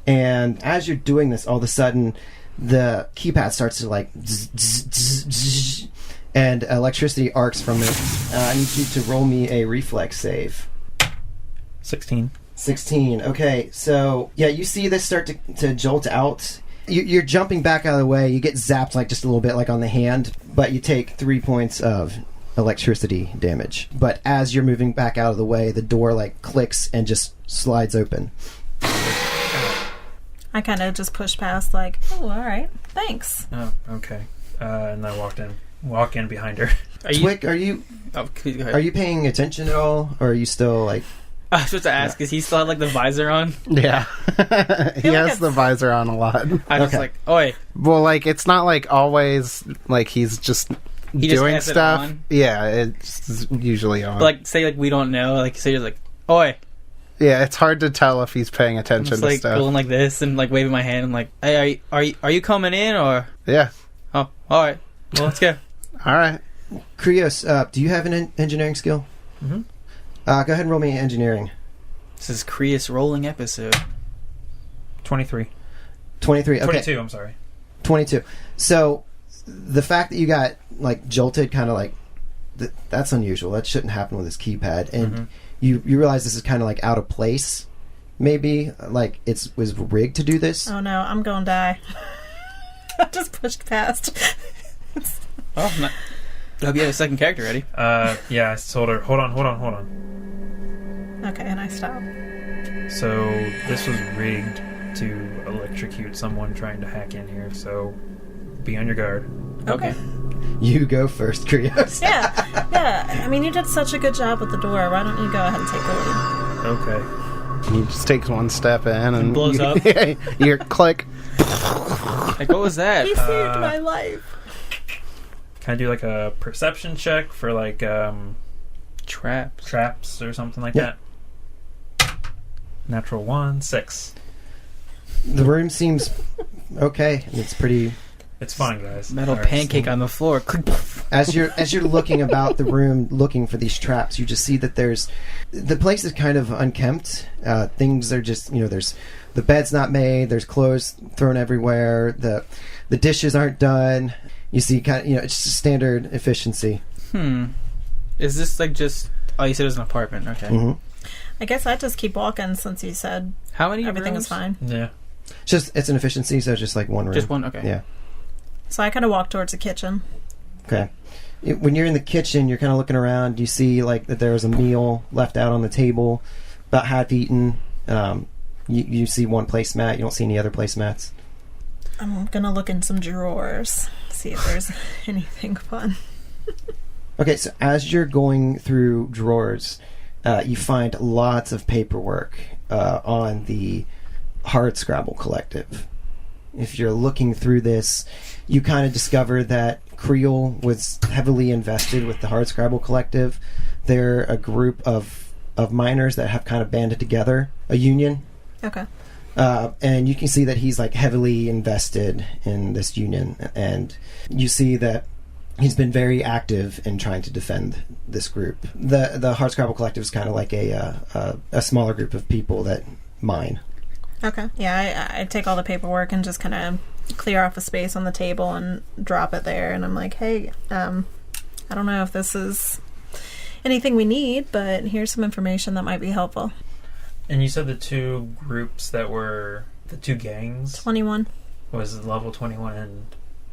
and as you're doing this, all of a sudden, the keypad starts to like zzz, zzz, zzz, zzz, and electricity arcs from it. I need you to roll me a reflex save. 16. 16. Okay, so yeah, you see this start to jolt out. You're jumping back out of the way. You get zapped like just a little bit, like on the hand, but you take 3 points of electricity damage. But as you're moving back out of the way, the door like clicks and just slides open. I kind of just pushed past, like, oh, all right, thanks. Oh, okay. And I walk in behind her. Are you? Twick, are you Oh, please go ahead. are you paying attention at all, or are you still like? I was supposed to ask, is he still had like the visor on? Yeah. He like has it's- the visor on a lot. I was Okay. like, oi. Well, like, it's not like always like he's just He just doing has it stuff. on? Yeah, it's usually on. But like, say like we don't know. Like, say you're like, oi. yeah, it's hard to tell if he's paying I'm attention just to like stuff. going like this and like waving my hand. I'm like, hey, are you coming in or? Yeah. Oh, all right. Well, let's go. All right. Krios, do you have an engineering skill? Mm-hmm. Go ahead and roll me engineering. This is Krios rolling episode. 23. 23. Okay. 22, I'm sorry. 22. So the fact that you got like jolted, kind of like that's unusual. That shouldn't happen with this keypad, and you realize this is kind of like out of place. Maybe like it was rigged to do this. Oh no, I'm gonna die. I just pushed past. Oh, I hope you have a second character ready. Yeah, I told her, hold on. Okay, and I stopped. So this was rigged to electrocute someone trying to hack in here, so be on your guard. Okay. You go first, Krios. Yeah. I mean, you did such a good job with the door. Why don't you go ahead and take the lead? Okay. He just takes one step in and blows up. You click. Like, what was that? He saved my life. Can I do like a perception check for like Traps. traps or something like Yeah. that? Natural 1, 6. The room seems okay. It's pretty. It's fine, guys. Metal All right, pancake so- on the floor. As you're looking about the room, looking for these traps, you just see that the place is kind of unkempt. Things are just there's the bed's not made. There's clothes thrown everywhere. The dishes aren't done. You see, it's just standard efficiency. Is this like just? Oh, you said it was an apartment. Okay. Mm-hmm. I guess I just keep walking since you said How many? everything rooms? is fine. Yeah. It's an efficiency, so it's just like one room. Just one. Okay. Yeah. So I kind of walk towards the kitchen. Okay. When you're in the kitchen, you're kind of looking around. You see like that there's a meal left out on the table, about half eaten. You see one placemat. You don't see any other placemats. I'm gonna look in some drawers, see if there's anything fun. Okay, so as you're going through drawers, you find lots of paperwork on the Hardscrabble Collective. If you're looking through this, you kind of discover that Creel was heavily invested with the Hardscrabble Collective. They're a group of miners that have kind of banded together, a union, Okay. And you can see that he's like heavily invested in this union, and you see that he's been very active in trying to defend this group. The Hardscrabble Collective is kind of like a smaller group of people that mine. Okay. Yeah, I take all the paperwork and just kind of clear off a space on the table and drop it there, and I'm like, hey, I don't know if this is anything we need, but here's some information that might be helpful. And you said the two groups that were the two gangs 21 was level 21 and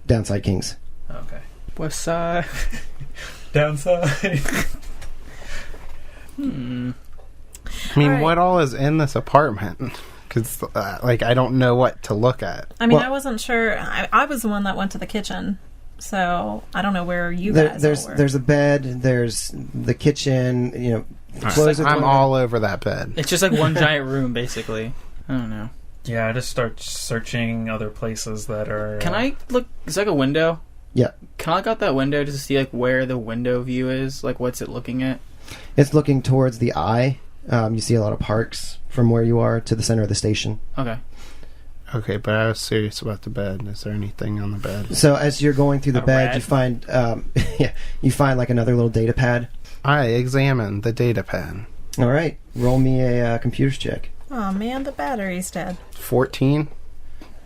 Downside Kings. okay. West side. Downside. I mean, Alright. what all is in this apartment? Because, I don't know what to look at. I mean, Well- I wasn't sure. I was the one that went to the kitchen, so I don't know where you guys were. There's a bed. There's the kitchen. Clothes are I'm thrown all over that bed. It's just like one giant room, basically. I don't know. Yeah, I just start searching other places that are. Can I look? It's like a window. Yeah. Can I look out that window just to see like where the window view is? Like, what's it looking at? It's looking towards the eye. You see a lot of parks from where you are to the center of the station. Okay. Okay, but I was serious about the bed. Is there anything on the bed? So as you're going through the A bed, rat? you find you find like another little data pad. I examine the data pad. All right, roll me a computers check. Oh man, the battery's dead. 14.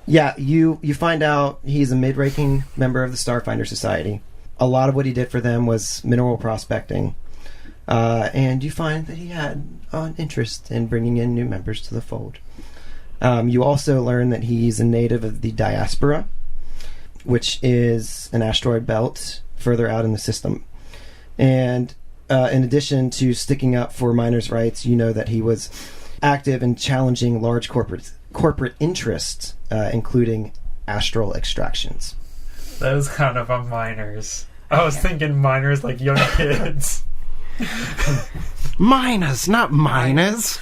Yeah, you find out he's a mid-ranking member of the Starfinder Society. A lot of what he did for them was mineral prospecting, and you find that he had an interest in bringing in new members to the fold. You also learn that he's a native of the Diaspora, which is an asteroid belt further out in the system. And in addition to sticking up for miners' rights, you know that he was active in challenging large corporate interests, including astral extractions. Those kind of miners. I was thinking miners like young kids. Miners, not miners.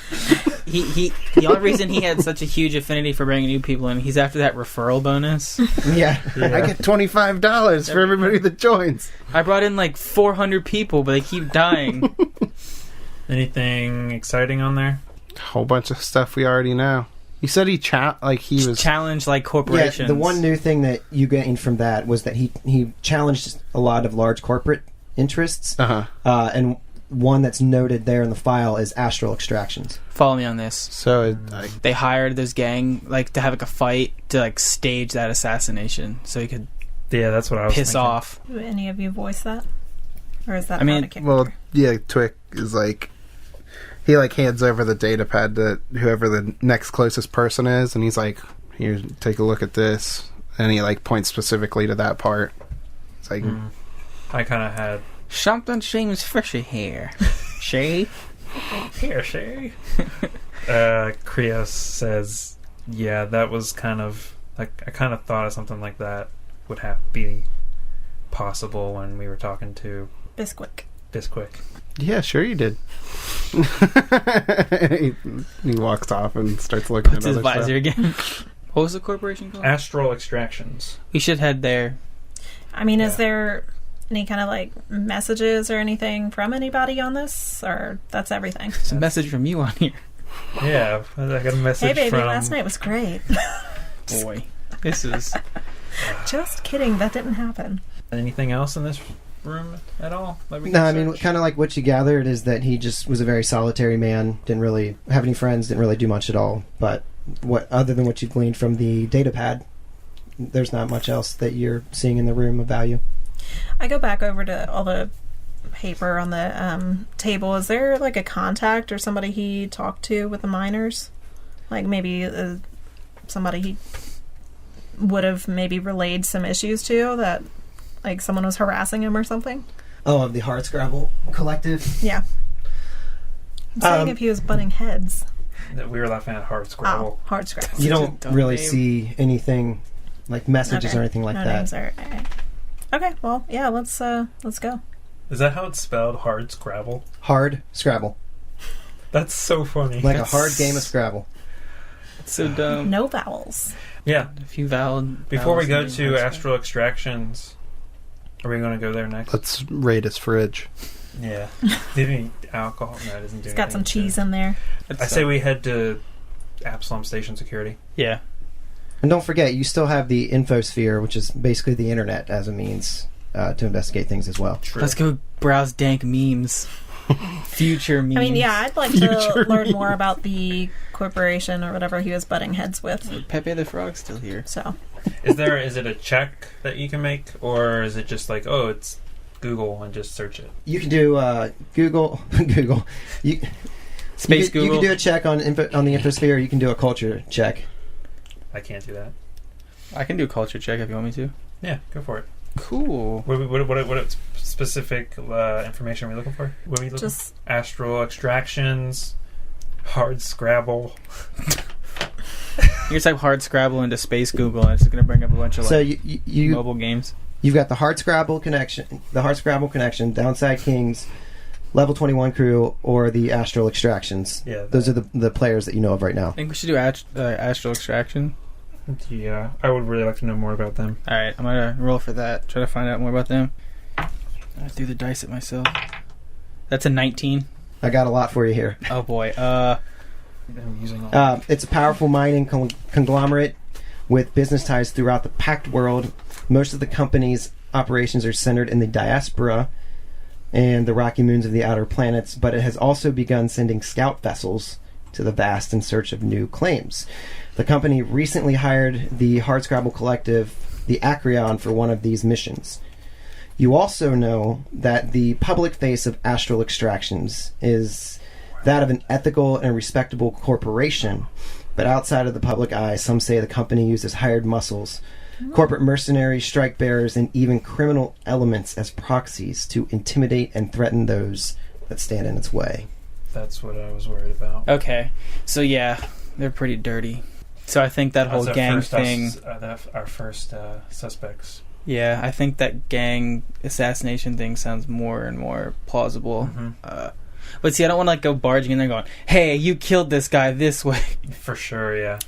He the only reason he had such a huge affinity for bringing new people in, he's after that referral bonus. Yeah. I get $25 for everybody that joins. I brought in like 400 people, but they keep dying. Anything exciting on there? A whole bunch of stuff we already know. You said he was Challenge like corporations. Yeah, the one new thing that you gained from that was that he challenged a lot of large corporate interests, and one that's noted there in the file is astral extractions. Follow me on this. So They hired this gang like to have like a fight to like stage that assassination, so he could Yeah, that's what I was piss thinking. off. Do any of you voice that, or is that I mean, not a character? well, yeah, Twick is like he like hands over the data pad to whoever the next closest person is, and he's like, "Here, take a look at this," and he like points specifically to that part. It's like I kind of had Something seems fishy here. Shay? here, Shay. Krios says, "Yeah, that was kind of like I kind of thought of something like that would be possible when we were talking to Bisquick. Yeah, sure you did. he walks off and starts looking Puts at his other visor stuff. again. What was the corporation called? Astral Extractions." We should head there. I mean, Yeah. is there any kind of like messages or anything from anybody on this, or that's everything? It's a message from you on here. Yeah, I got a message Hey baby, from. last night was great. Boy, this is... Just kidding, that didn't happen. Anything else in this room at all? that we No, can I mean, search? kind of like what you gathered is that he just was a very solitary man, didn't really have any friends, didn't really do much at all. But other than what you gleaned from the data pad, there's not much else that you're seeing in the room of value. I go back over to all the paper on the table. Is there like a contact or somebody he talked to with the miners? Like maybe somebody he would have maybe relayed some issues to, that like someone was harassing him or something? Oh, of the Hardscrabble Collective? Yeah. I'm saying if he was butting heads. That we were laughing at hard Oh, scrabble. hard scrabble. You don't dumb really name. see anything like messages Okay. or anything like No that. names are- okay, well, yeah, let's go. Is that how it's spelled? Hard Scrabble? Hard Scrabble. That's so funny. Like a hard game of Scrabble. It's so dumb. No vowels. Yeah. If you valid... Before we go vowels in to the Astral Extractions, are we going to go there next? Let's raid his fridge. Yeah. Did he alcohol? No, it doesn't do It's got some anything to- cheese in there. I say we head to Absalom Station security. Yeah. And don't forget, you still have the infosphere, which is basically the internet as a means to investigate things as well. True. Let's go browse dank memes. Future memes. I mean, yeah, I'd like to learn more about the corporation or whatever he was butting heads with. Pepe the Frog's still here. So, Is it a check that you can make, or is it just like, oh, it's Google and just search it? You can do Google. You Google. can do a check on the infosphere. You can do a culture check. I can't do that. I can do a culture check if you want me to. Yeah, go for it. Cool. What specific information are we looking for? What are we looking just astral extractions, hard Scrabble. You type hard Scrabble into Space Google, and it's just going to bring up a bunch of you mobile games. You've got the hard Scrabble connection, Downside Kings, Level 21 Crew, or the Astral Extractions. Yeah, those are the players that you know of right now. I think we should do Astral Extraction. Yeah, I would really like to know more about them. Alright, I'm going to roll for that. Try to find out more about them. I threw the dice at myself. That's a 19. I got a lot for you here. Oh boy. I'm using all It's a powerful mining conglomerate with business ties throughout the Pact world. Most of the company's operations are centered in the diaspora and the rocky moons of the outer planets, but it has also begun sending scout vessels to the vast in search of new claims. The company recently hired the Hardscrabble Collective, the Acreon, for one of these missions. You also know that the public face of Astral Extractions is that of an ethical and respectable corporation, but outside of the public eye, some say the company uses hired muscles, corporate mercenaries, strike bearers, and even criminal elements as proxies to intimidate and threaten those that stand in its way. That's what I was worried about. Okay. So yeah, they're pretty dirty. So I think that whole gang thing... our first suspects. Yeah, I think that gang assassination thing sounds more and more plausible. Mm-hmm. But see, I don't want to go barging in there going, hey, you killed this guy this way. For sure, yeah.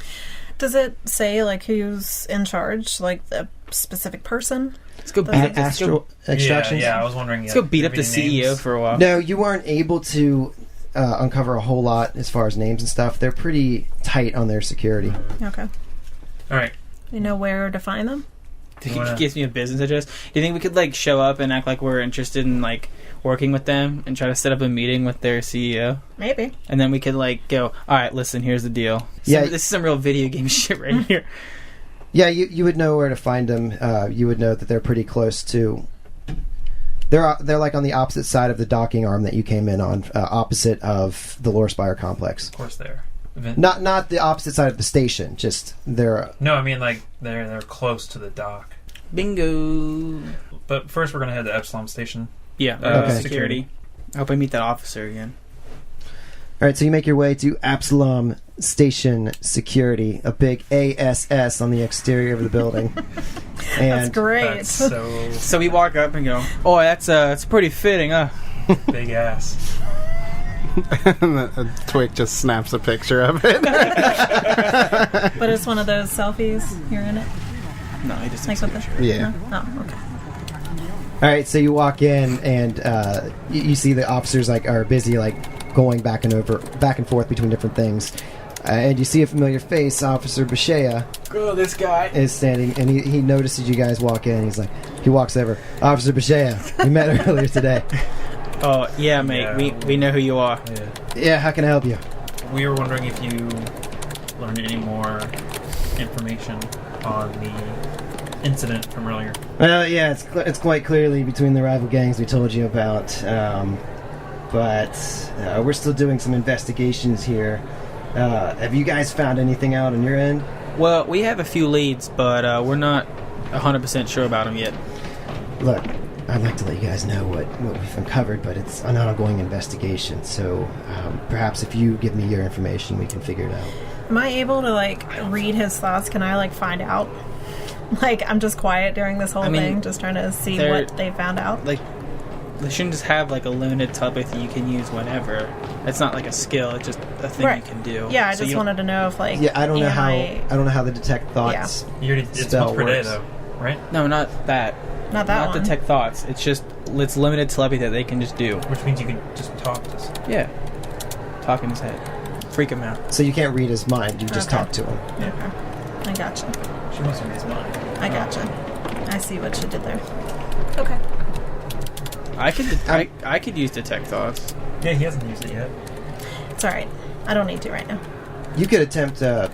Does it say who's in charge, the specific person? Let's go beat up Astral Extractions? Yeah, I was wondering. Let's go beat up the CEO for a while. No, you weren't able to uncover a whole lot as far as names and stuff. They're pretty tight on their security. Okay. All right. You know where to find them? He gives me a business address. Do you think we could show up and act like we're interested in working with them and try to set up a meeting with their CEO? Maybe. And then we could go, all right, listen, here's the deal. This is some real video game shit right here. Yeah, you would know where to find them. You would know that they're pretty close to. They're on the opposite side of the docking arm that you came in on, opposite of the Lorespire complex. Of course, they are. Not the opposite side of the station. Just they're. No, I mean they're close to the dock. Bingo. But first, we're gonna head to Epsilon Station. Yeah, security. I hope I meet that officer again. All right, so you make your way to Absalom Station Security, a big ASS on the exterior of the building. And that's great. That's so we walk up and go, oh, that's pretty fitting, huh? Big ass. And Twig just snaps a picture of it. But it's one of those selfies. You're in it? No, he just takes a picture. Yeah. No? Oh, okay. all right, so you walk in and you see the officers are busy going back and forth between different things. And you see a familiar face, Officer Bashea. Oh, this guy is standing, and he notices you guys walk in. He walks over. Officer Bashea, we met earlier today. Oh, yeah, mate. Yeah. We know who you are. Yeah, how can I help you? We were wondering if you learned any more information on the incident from earlier. Well, yeah, it's quite clearly between the rival gangs we told you about. But we're still doing some investigations here. Have you guys found anything out on your end? Well, we have a few leads, but we're not 100% sure about them yet. Look, I'd like to let you guys know what we've uncovered, but it's an ongoing investigation. So perhaps if you give me your information, we can figure it out. Am I able to read his thoughts? Can I find out? I'm just quiet during this whole thing, just trying to see what they found out. They shouldn't just have a limited telepathy you can use whenever. It's not a skill; it's just a thing you can do. Yeah, I just wanted to know if I don't know how the detect thoughts. Yeah. It's once per day though, right? No, not that. Not that one. Detect thoughts. It's limited telepathy that they can just do. Which means you can just talk to someone. Yeah, talk in his head. freak him out. So you can't read his mind. You just talk to him. Okay. I gotcha. She wants to read his mind. I gotcha. I see what you did there. Okay. I could use detect thoughts. Yeah, he hasn't used it yet. It's alright. I don't need to right now. You could attempt to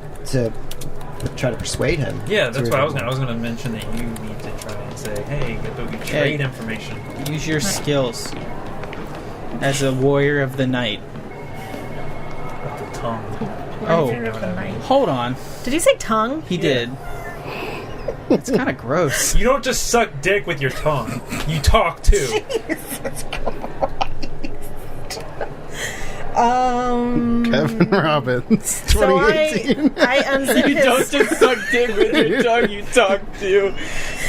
try to persuade him. Yeah, that's what I was going to mention, that you need to try and say, hey, but we trade information. Use your skills as a warrior of the night. With the tongue. Oh, You know what I mean. hold on. Did you say tongue? He did. It's kind of gross. You don't just suck dick with your tongue. You talk too. Jesus Christ. Kevin Robbins, So 2018. I unzip You his... don't just suck dick with your tongue, you talk to.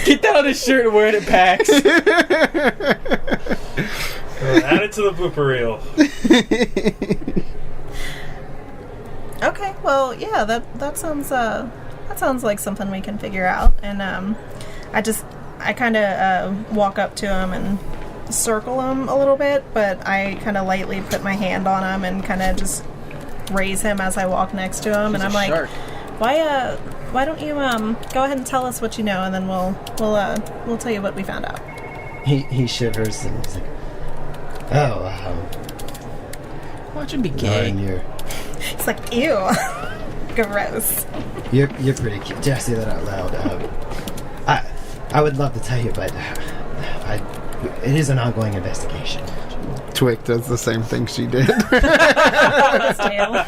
Get that on a shirt and wear it at PAX. Add it to the blooper reel. Okay, well, yeah, that sounds like something we can figure out. And I kind of walk up to him and circle him a little bit, but I kind of lightly put my hand on him and kind of just raise him as I walk next to him. He's and I'm a like, shark. why don't you go ahead and tell us what you know, and then we'll tell you what we found out. He shivers and he's like, "Oh, Watch him be gay. Lauren, It's like, ew, gross. you're pretty cute." Did I say that out loud? I would love to tell you, but it is an ongoing investigation. Twick does the same thing she did. His tail.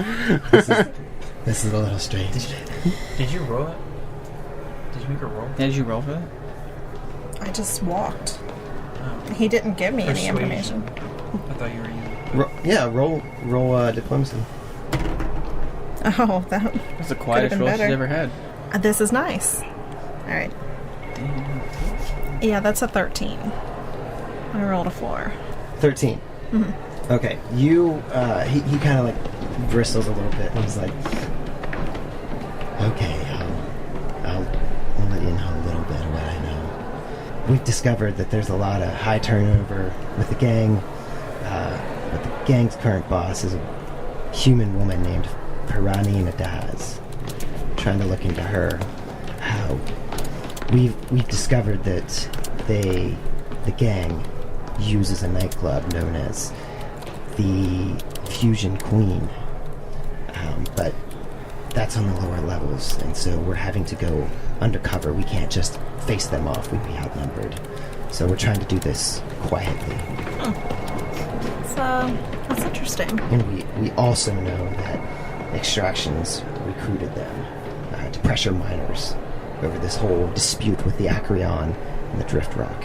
This is a little strange. Did you roll it? Did you make a roll? Did you roll for that? I just walked. Oh. He didn't give me any Persuasion. information. I thought you were you. Roll diplomacy. Oh, that. That's the quietest been roll she's better. ever had. This is nice. All right. Yeah, that's a 13. I rolled a 4. 13. Mm-hmm. Okay, you. He kind of like bristles a little bit and he's like, "Okay, I'll let you know a little bit of what I know. We've discovered that there's a lot of high turnover with the gang. But the gang's current boss is a human woman named Pirani Nadaz. Trying to look into her. How we've discovered that the gang uses a nightclub known as the Fusion Queen, but that's on the lower levels, and so we're having to go undercover. We can't just face them off; we'd be outnumbered. So we're trying to do this quietly. That's interesting. And we also know that Extractions recruited them to pressure miners over this whole dispute with the Acreon and the Drift Rock.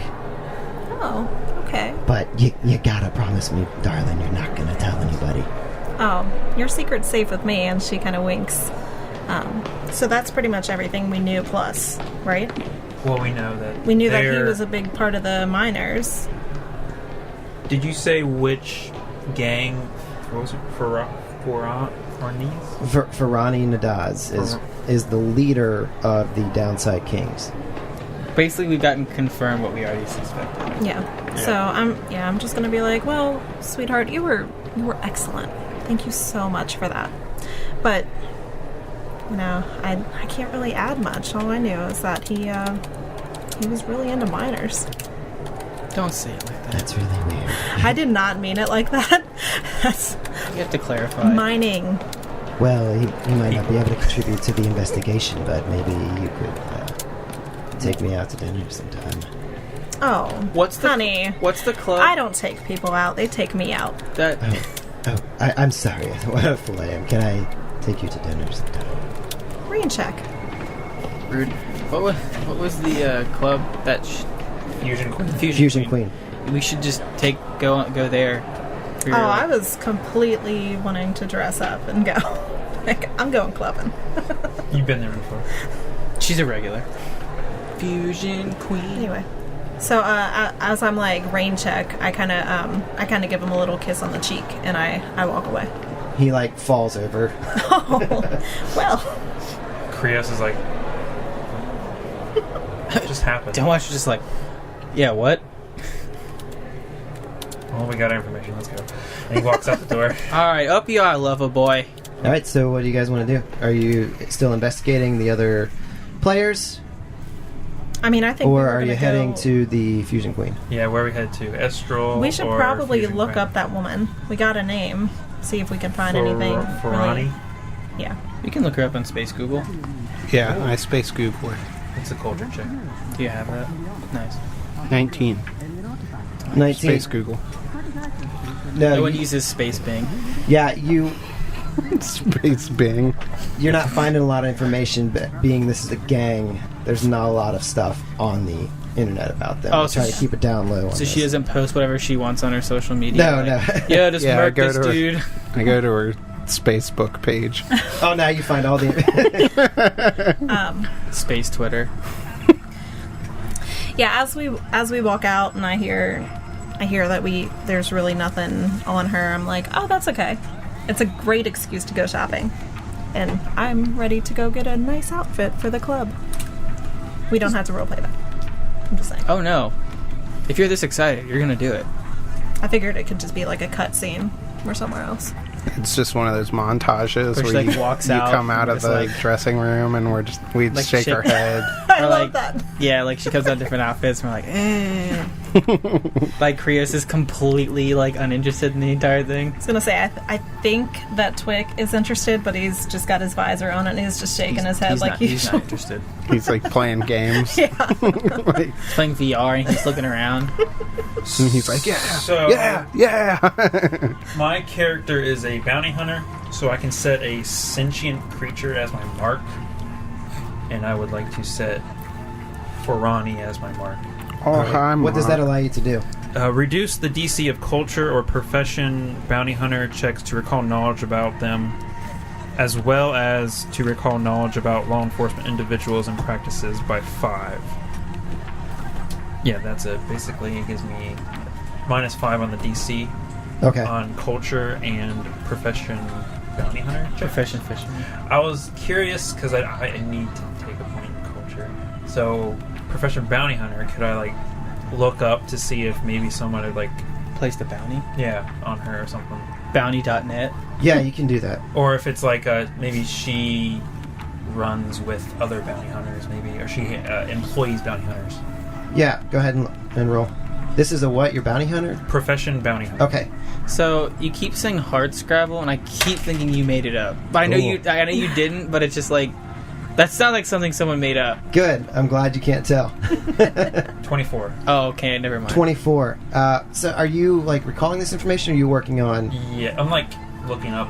Oh, okay. But you gotta promise me, darling, you're not gonna tell anybody. Oh, your secret's safe with me, and she kind of winks. So that's pretty much everything we knew plus, right? Well, we know that. We knew that he was a big part of the miners. Did you say which gang? What was it? Firani Nadaz is the leader of the Downside Kings. Basically, we've gotten confirmed what we already suspected. Yeah. So I'm just gonna be like, well, sweetheart, you were excellent. Thank you so much for that. But I can't really add much. All I knew is that he was really into miners. Don't say it like that. That's really weird. I did not mean it like that. That's You have to clarify. mining. Well, he might not be able to contribute to the investigation, but maybe you could take me out to dinner sometime. Oh, honey. What's the club? I don't take people out. They take me out. That I'm sorry. What a fool I am. Can I take you to dinner sometime? Rain check. rude. What was the club that? Fusion Queen. Fusion Queen. We should just go there. for your- I was completely wanting to dress up and go. Like, I'm going clubbing. You've been there before. She's a regular. Fusion Queen. Anyway, so as I'm like rain check, I kind of give him a little kiss on the cheek, and I walk away. He like falls over. Oh, well. Krios is like, what just happened? Don't watch. Just like, yeah, what? Well, we got our information. Let's go. And he walks out the door. All right, up you are, lover boy. All right, so what do you guys want to do? Are you still investigating the other players? I mean, I think. Or are you heading to the Fusion Queen? Yeah, where we head to? Estral. We should or probably Fusion look Queen? up that woman. We got a name. See if we can find anything. Ferrani? Really. Yeah. You can look her up on Space Google. Yeah, I space Google her. It's a culture check. Do you have that? Nice. 19. 19. Space Google. No No, one uses Space Bing. yeah, Space Bing. you're not finding a lot of information, but being this is a gang, there's not a lot of stuff on the internet about them. Oh, I so try to keep it down low. So she doesn't post whatever she wants on her social media. No, like, no. Yo, just Yeah, I murk go this to her- dude. I go to her Facebook page. Oh, now you find all the. Space Twitter. Yeah. As we walk out, and I hear that there's really nothing on her. I'm like, oh, that's okay. It's a great excuse to go shopping, and I'm ready to go get a nice outfit for the club. We don't have to roleplay that. I'm just saying. Oh no. If you're this excited, you're gonna do it. I figured it could just be like a cut scene or somewhere else. It's just one of those montages Where she, where like, you, walks you out come out and of just, the like- dressing room and we Like shake shake- our head. I Or, love like, that. Yeah, like she comes out in different outfits and we're like, eh. Like Krios is completely like uninterested in the entire thing. I was gonna say, I think that Twick is interested, but he's just got his visor on and he's just shaking his head like he's not usual. interested. He's like playing games. Yeah. Like, He's playing VR and he's looking around. and he's like, yeah, So, yeah. my character is a bounty hunter, so I can set a sentient creature as my mark. And I would like to set Ferrani as my mark. Oh, hi, What does that Mark. allow you to do? Reduce the DC of culture or profession bounty hunter checks to recall knowledge about them, as well as to recall knowledge about law enforcement individuals and practices by 5. Yeah, that's it. Basically, it gives me -5 on the DC Okay. on culture and profession bounty hunter check. Profession fishing. I was curious because I need to take a point in culture. So, profession bounty hunter, could I like look up to see if maybe someone had like, Placed a bounty. on her or something, Bounty.net. Yeah, you can do that. or if it's like maybe she runs with other bounty hunters, maybe, or she employs bounty hunters. Yeah, go ahead and roll. This is a what? Your bounty hunter? Profession bounty hunter. Okay. So you keep saying hard Scrabble, and I keep thinking you made it up. But I know Cool. I know you didn't. But it's just like that sounds like something someone made up. Good. I'm glad you can't tell. 24. Oh, okay, never mind. 24. So are you like recalling this information, or are you working on... Yeah, I'm like looking up,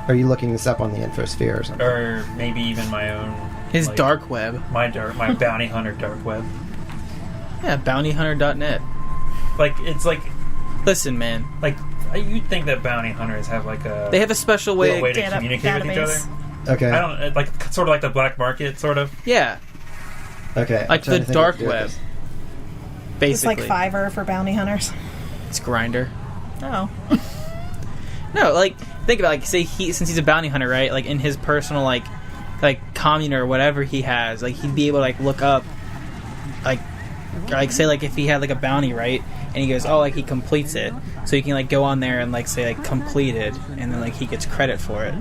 Are you looking this up on the infosphere or something? or maybe even my own. His like, dark web. my bounty hunter dark web. Yeah, bountyhunter.net. Like it's like Listen, man, you'd think that bounty hunters have like a they have a special way. way to communicate with each other. Okay. I don't like sort of like the black market, sort of. Yeah, Okay. I'm like trying the to think dark what to do with web. this. It's like Basically, Fiverr for bounty hunters. it's Grinder. Oh. No, like think about like say since he's a bounty hunter, right? Like in his personal like commune or whatever he has, like he'd be able to like look up like say like if he had like a bounty, right? And he goes, oh, like he completes it, so you can like go on there and like say like completed, and then like he gets credit for it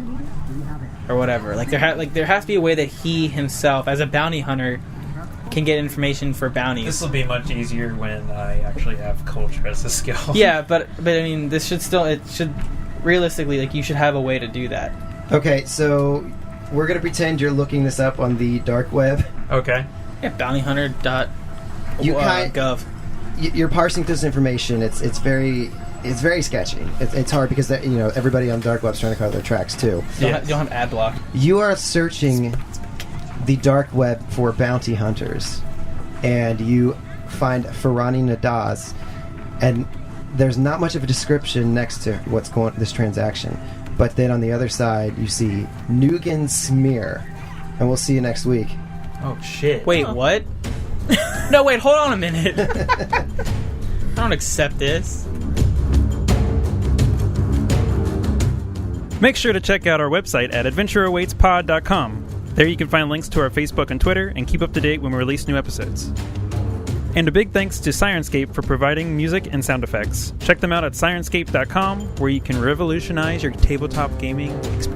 or whatever. Like there has to be a way that he himself as a bounty hunter can get information for bounties. This will be much easier when I actually have culture as a skill. Yeah, but I mean, it should realistically, like, you should have a way to do that. Okay, so we're going to pretend you're looking this up on the dark web. Okay. Yeah, bountyhunter.gov. You're parsing through this information. It's very sketchy. It's hard because everybody on dark web's trying to cover their tracks too. You don't have ad block. You are searching the dark web for bounty hunters, and you find Ferrani Nadaz, and there's not much of a description next to this transaction. But then on the other side, you see Nugan Smear, and we'll see you next week. Oh shit. Wait, what? No, wait, hold on a minute. I don't accept this. Make sure to check out our website at adventureawaitspod.com. There you can find links to our Facebook and Twitter and keep up to date when we release new episodes. And a big thanks to Sirenscape for providing music and sound effects. Check them out at sirenscape.com, where you can revolutionize your tabletop gaming experience.